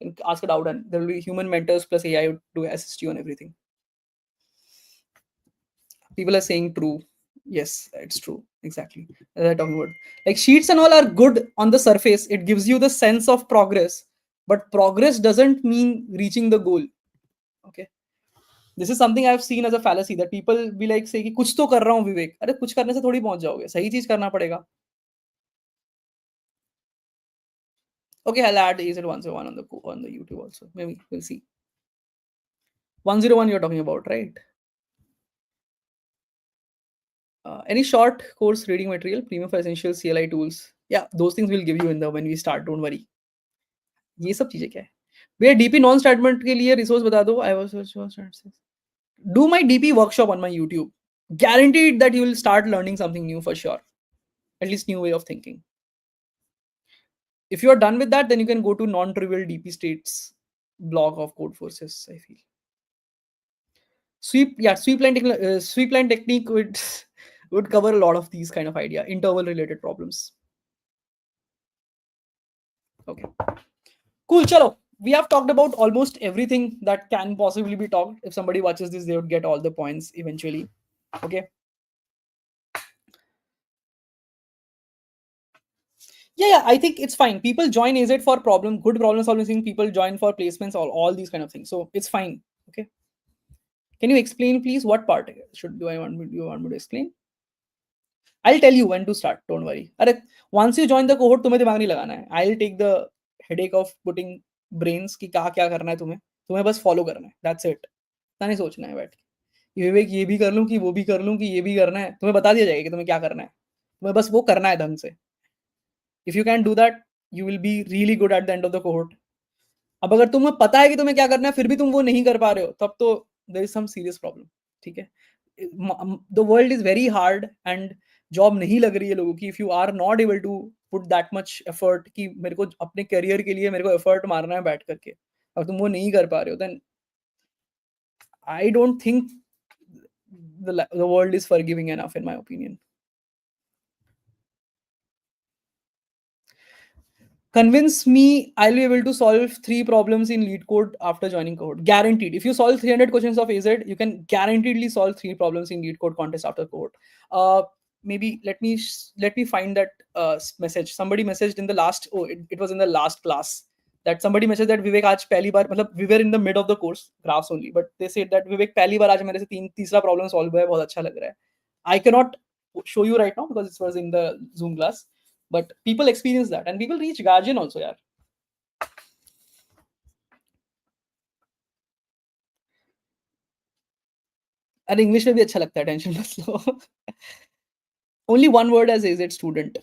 You can ask a doubt, and there will be human mentors plus AI to assist you on everything. People are saying true. Yes, it's true. Exactly. As I'm talking about. Like sheets and all are good on the surface. It gives you the sense of progress, but progress doesn't mean reaching the goal. Okay. This is something I've seen as a fallacy that people be like say कि कुछ तो कर रहा हूँ विवेक. अरे कुछ करने से थोड़ी पहुंच जाओगे. सही चीज करना पड़ेगा. Okay, I'll add AZ101 on the YouTube also. Maybe we'll see. 101 you're talking about, right? Any short course reading material, premium for essential CLI tools. Yeah, those things we'll give you in the when we start. Don't worry. ये सब चीजें क्या है? भैया DP non statement के लिए resource बता दो. I was do my DP workshop on my YouTube. Guaranteed that you will start learning something new for sure. At least new way of thinking. If you are done with that, then you can go to non-trivial DP states blog of Code Forces, I feel. Sweep line technique would cover a lot of these kind of idea, interval related problems. Okay. Cool, chalo. We have talked about almost everything that can possibly be talked. If somebody watches this, they would get all the points eventually. Okay. Yeah, I think it's fine. People join AZ for good problem solving. People join for placements, all these kind of things. So it's fine. Okay. Can you explain, please, what part do you want me to explain? I'll tell you when to start. Don't worry. Once you join the cohort, तुम्हें दिमाग नहीं लगाना है. I'll take the headache of putting brains कि कहाँ क्या करना है तुम्हें. तुम्हें बस follow करना है. That's it. इतना नहीं सोचना है बैठ के विवेक ये भी कर लूं कि वो भी कर लूं कि ये भी करना है, तुम्हें बता दिया जाएगा कि तुम्हें क्या करना है, तुम्हें बस वो करना है ढंग से। If you can do that you will be really good at the end of the cohort. अब अगर तुम्हें पता है कि तुम्हें क्या करना है फिर भी तुम वो नहीं कर पा रहे हो तब तो there is some serious problem. ठीक है, the world is very hard and job नहीं लग रही है लोगों की if you are not able to put that much effort कि मेरे को अपने करियर के लिए मेरे को एफर्ट मारना है बैठ करके, और तुम वो नहीं कर पा रहे हो then I don't think the world is forgiving enough in my opinion. Convince me I'll be able to solve 3 problems in lead code after joining cohort. Guaranteed. If you solve 300 questions of AZ, you can guaranteedly solve 3 problems in lead code contest after cohort. Maybe let me find that message. Somebody messaged in the last. Oh, it was in the last class that somebody messaged that Vivek आज पहली बार मतलब we were in the mid of the course graphs only, but they said that Vivek पहली बार आज मेरे से तीसरा problem solve हुआ है, बहुत अच्छा लग रहा है. I cannot show you right now because it was in the Zoom class. But people experience that and people reach guardian also यार. अरे इंग्लिश में भी अच्छा लगता है, टेंशन मत लो. Only one word as is it student.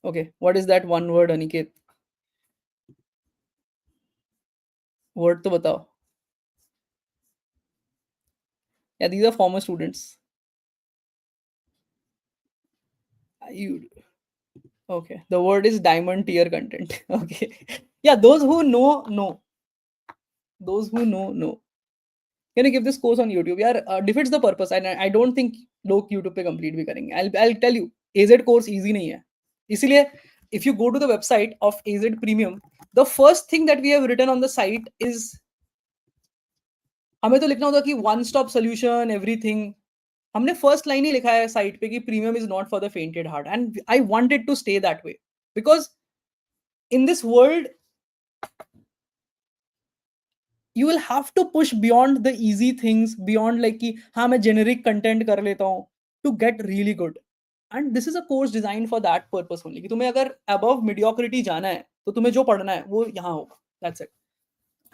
Okay, what is that one word, Aniket? Word तो बताओ. Yeah, these are former students. You okay? The word is diamond tier content. Okay. Yeah, those who know. Those who know. Can you give this course on YouTube? यार defeats the purpose and I don't think लोग YouTube पे complete भी करेंगे. I'll tell you, AZ course easy नहीं है. इसीलिए if you go to the website of AZ Premium, the first thing that we have written on the site is हमें तो लिखना होता कि one stop solution everything. हमने first line ही लिखा है site पे कि premium is not for the fainted heart and I want it to stay that way because in this world you will have to push beyond the easy things beyond like कि हाँ मैं generic content कर लेता हूँ to get really good and this is a course designed for that purpose only कि तुम्हें अगर above mediocrity जाना है तो तुम्हें जो पढ़ना है वो यहाँ होगा, that's it.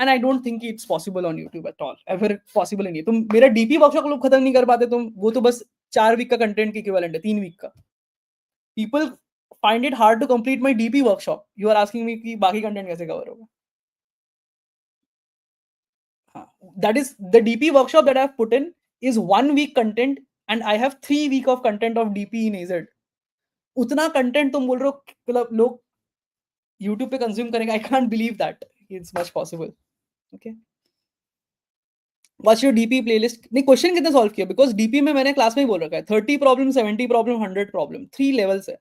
And I don't think it's possible on YouTube at all, ever possible नहीं है. तुम मेरा DP वर्कशॉप लोग खत्म नहीं कर पाते, तुम वो तो बस 4 वीक का कंटेंट के इक्विवेलेंट है, 3 वीक का. People find it hard to complete my DP workshop. You are asking me कि बाकी कंटेंट कैसे कवर होगा. That is the DP workshop that I have put in is 1 week content and I have 3 week of content of DP in AZ. उतना content तुम बोल रहे हो मतलब लोग YouTube पे कंज्यूम करेंगे. I can't believe that it's much possible. Okay. What's your DP playlist? नहीं क्वेश्चन कितने सॉल्व किया बिकॉज DP में मैंने क्लास में ही बोल रखा है 30 प्रॉब्लम 70 प्रॉब्लम 100 प्रॉब्लम 3 लेवल्स है.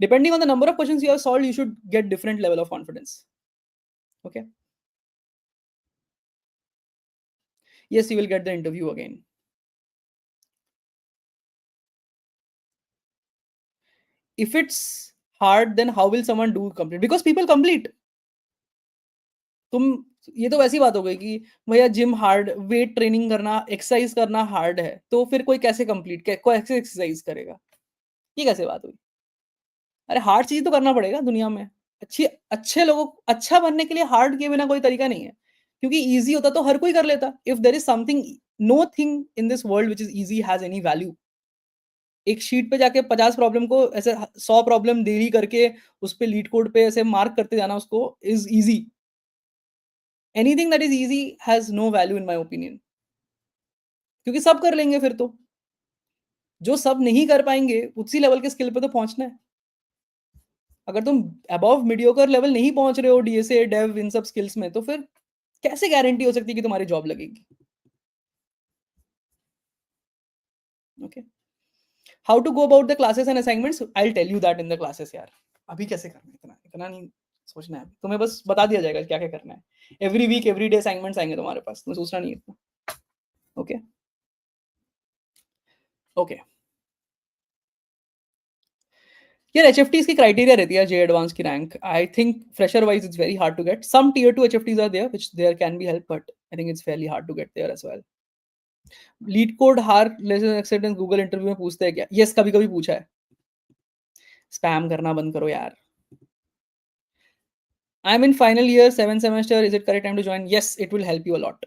Depending on the number of questions you have solved, you should get different level of confidence. Okay. Yes, you will get the interview again. If it's hard, then how will someone do complete? Because people complete. तुम ये तो वैसी बात हो गई कि भैया gym hard, weight training करना, एक्सरसाइज करना हार्ड है, तो फिर कोई कैसे कंप्लीट कोई कैसे एक्सरसाइज करेगा? ये कैसे बात हुई? अरे हार्ड चीज तो करना पड़ेगा दुनिया में. अच्छे लोगों अच्छा बनने के लिए हार्ड के बिना कोई तरीका नहीं है क्योंकि इजी होता तो हर कोई कर लेता. If there is something no thing in this world which is easy has any value. एक शीट पे जाके 50 प्रॉब्लम को ऐसे 100 प्रॉब्लम देरी करके उस पे लीड कोड पे ऐसे मार्क करते जाना उसको is easy. Anything that is easy has no value in my opinion क्योंकि सब कर लेंगे फिर तो. जो सब नहीं कर पाएंगे उसी लेवल के स्किल पे तो पहुंचना है. अगर तुम अबव मीडियोकर लेवल नहीं पहुंच रहे हो डीएसए डेव इन सब स्किल्स में तो फिर कैसे गारंटी हो सकती है कि तुम्हारी जॉब लगेगी? Okay. How to go about the classes and assignments? I will tell you that in the classes यार. अभी कैसे करना है, इतना इतना नहीं सोचना है. तुम्हें बस बता दिया जाएगा क्या क्या करना है. Every week every day assignments आएंगे तुम्हारे पास, तुम्हें सोचना नहीं है इतना. ओके. ओके यार एचएफटीज की क्राइटेरिया रहती है जे एडवांस की rank. I think fresher wise it's very hard to get. Some tier 2 HFTs are there which there can be help but I think it's fairly hard to get there as well. LeetCode hard lesson acceptance Google interview में पूछते हैं क्या? Yes कभी कभी पूछा है. Spam करना बंद करो यार. I am in final year 7 semester. Is it correct time to join? Yes it will help you a lot.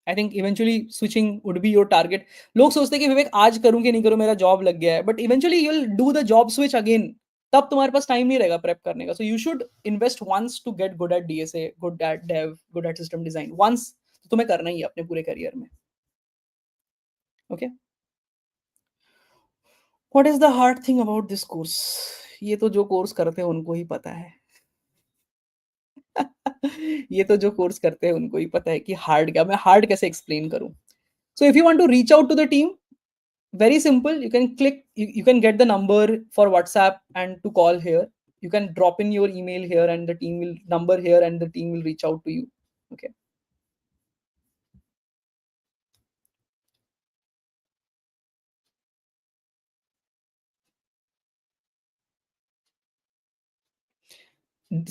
I think eventually switching would be your target. लोग सोचते हैं कि विवेक आज करूँ कि नहीं करूँ, मेरा जॉब लग गया है, but eventually you will do the job switch again. तब तुम्हारे पास टाइम नहीं रहेगा प्रेप करने का. So you should invest once to get good at DSA, good at dev, good at system design. Once तुम्हें करना ही है अपने पूरे करियर में. Okay. What is the hard thing about this course? ये तो जो कोर्स करते हैं उनको ही पता है. ये तो जो कोर्स करते हैं उनको ही पता है कि हार्ड क्या. मैं हार्ड कैसे एक्सप्लेन करूं? So if you want to reach out to the team, very simple. You can click, you can get the number for WhatsApp and to call here. You can drop in your email here and the team will number here and the team will reach out to you. Okay.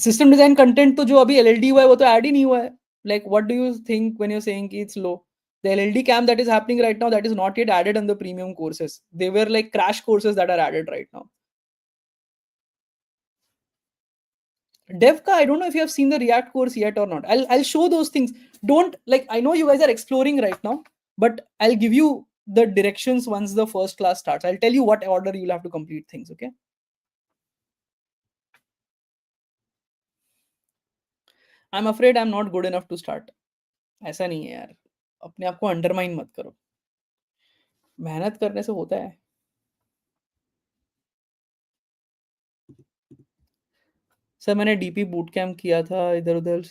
System design content तो जो अभी LLD हुआ है वो तो add ही नहीं हुआ है. Like what do you think when you're saying कि it's low? The LLD camp that is happening right now, that is not yet added on the premium courses. They were like crash courses that are added right now. Dev ka, I don't know if you have seen the React course yet or not. I'll show those things. Don't, like, I know you guys are exploring right now, but I'll give you the directions once the first class starts. I'll tell you what order you'll have to complete things. Okay. I'm afraid I'm not good enough to start. ऐसा नहीं है यार. अपने आप को undermine मत करो. मेहनत करने से होता है. सर मैंने डीपी बूट कैम्प किया था इधर उधर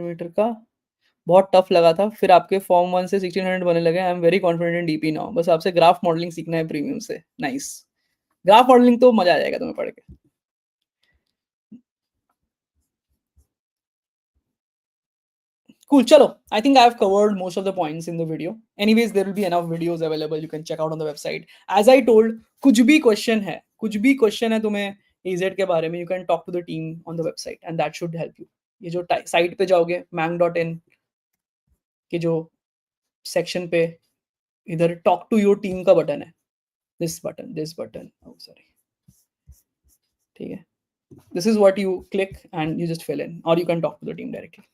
मीटर का. बहुत टफ लगा था. फिर आपके फॉर्म 1 से 1600 बनने लगे. I am very confident in DP now. बस आपसे ग्राफ मॉडलिंग सीखना है प्रीमियम से. नाइस. ग्राफ मॉडलिंग तो मजा आ जाएगा तुम्हें पढ़ के. Cool. Chalo. I think I've covered most of the points in the video. Anyways, there will be enough videos available. You can check out on the website. As I told, कुछ भी question है तुम्हें AZ के बारे में, you can talk to the team on the website and that should help you. ये जो site पे जाओगे mang.in के जो सेक्शन पे इधर talk to your team का बटन है. This button. Oh, sorry. ठीक है. This is what you click and you just fill in, or you can talk to the team directly.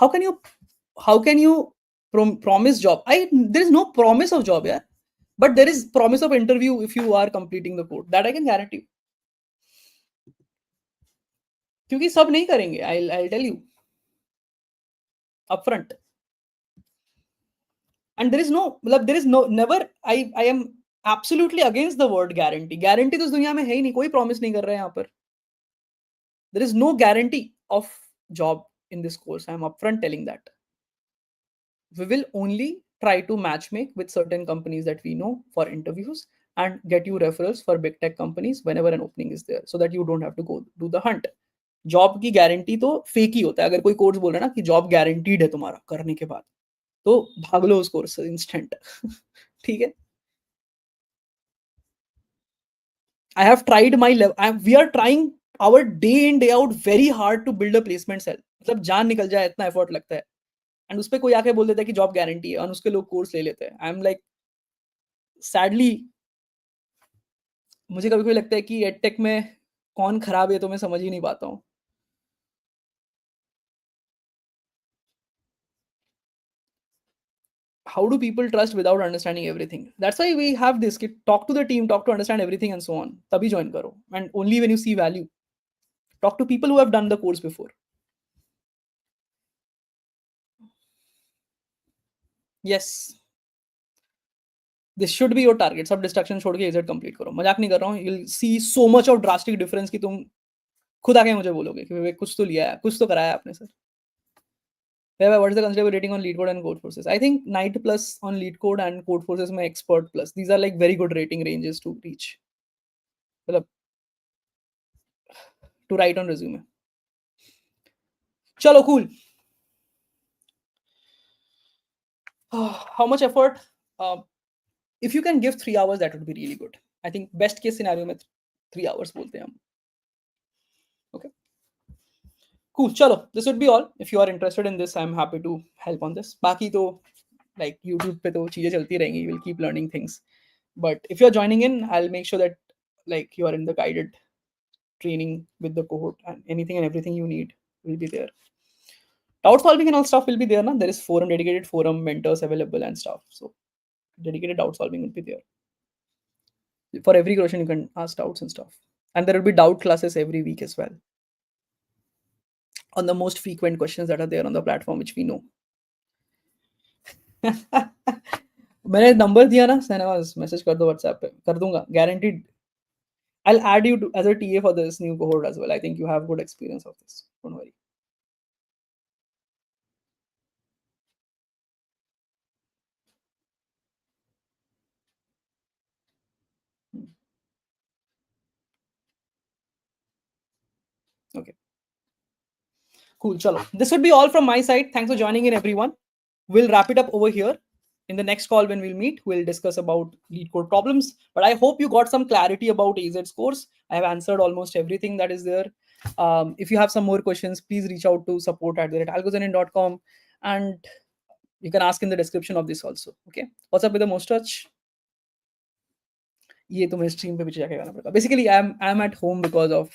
How can you promise job? There is no promise of job, yeah, but there is promise of interview if you are completing the code. That I can guarantee you. क्योंकि सब नहीं करेंगे. I'll tell you upfront. And there is no never. I am absolutely against the word guarantee. Guarantee तो इस दुनिया में है ही नहीं. कोई promise नहीं कर रहा है यहाँ पर. There is no guarantee of job in this course. I am upfront telling that. We will only try to match make with certain companies that we know for interviews and get you referrals for big tech companies whenever an opening is there, so that you don't have to go do the hunt. Job की guarantee तो fake ही होता है. अगर कोई course बोल रहा है ना कि जॉब गारंटीड है तुम्हारा करने के बाद, तो भाग लो उस कोर्स से इंस्टेंट. ठीक है. I have tried my level. We are trying our day in day out very hard to build a placement cell. मतलब जान निकल जाए इतना एफर्ट लगता है. एंड उस पे कोई आके बोल देता है कि जॉब गारंटी है और उसके लोग कोर्स ले लेते हैं. आई एम लाइक, सैडली मुझे कभी कभी लगता है कि एडटेक में कौन खराब है तो मैं समझ ही नहीं पाता हूँ. How do people trust without understanding everything? That's why we have this kit. Talk to the team, talk to understand everything and so on. Tabhi join karo. And only when you see value. Talk to people who have done the course before. Yes. This should be your target. सब distraction छोड़ के AZ complete करो. मजाक नहीं कर रहा हूँ. You'll see so much of drastic difference कि तुम खुद आके मुझे बोलोगे कि विवेक कुछ तो लिया है, कुछ तो कराया है आपने sir. What is the considerable rating on lead code and code forces? I think 90 plus on lead code and code forces में expert plus. These are like very good rating ranges to reach. मतलब to write on resume. Chalo, cool. How much effort? If you can give 3 hours, that would be really good. I think best case scenario में 3 hours बोलते हैं हम. Okay. Cool. Chalo, this would be all. If you are interested in this, I'm happy to help on this. बाकी तो like YouTube पे तो चीजें चलती रहेंगी. You will keep learning things. But if you're joining in, I'll make sure that like you are in the guided training with the cohort, and anything and everything you need will be there. Doubt solving and all stuff will be there. There is forum, dedicated forum, mentors available and stuff. So dedicated doubt solving will be there. For every question, you can ask doubts and stuff. And there will be doubt classes every week as well on the most frequent questions that are there on the platform, which we know. मैंने number दिया ना Shahnawaz, message कर दो WhatsApp पे, कर दूंगा guaranteed. I'll add you as a TA for this new cohort as well. I think you have good experience of this. Don't worry. Okay. Cool. Chalo. This would be all from my side. Thanks for joining in, everyone. We'll wrap it up over here. In the next call, when we'll meet, we'll discuss about lead code problems. But I hope you got some clarity about AZ's course. I have answered almost everything that is there. If you have some more questions, please reach out to support@algozenith.com, and you can ask in the description of this also. Okay. What's up with the most touch? ये तो मेरे stream पे पीछे जाके गाना पड़ता. Basically, I'm at home because of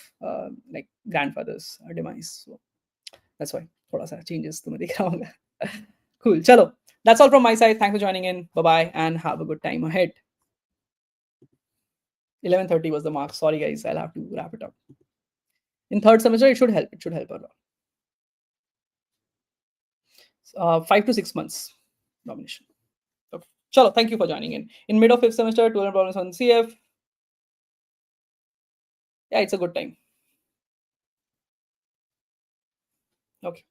like grandfather's demise. So that's why थोड़ा सा changes तुम्हें दिख रहा होगा. Cool. Chalo. That's all from my side. Thanks for joining in. Bye-bye and have a good time ahead. 11:30 was the mark. Sorry, guys. I'll have to wrap it up. In third semester, it should help. It should help a lot. 5 to 6 months domination. Okay. Chalo. Thank you for joining in. In mid of fifth semester, 200 problems on CF. Yeah, it's a good time. Okay.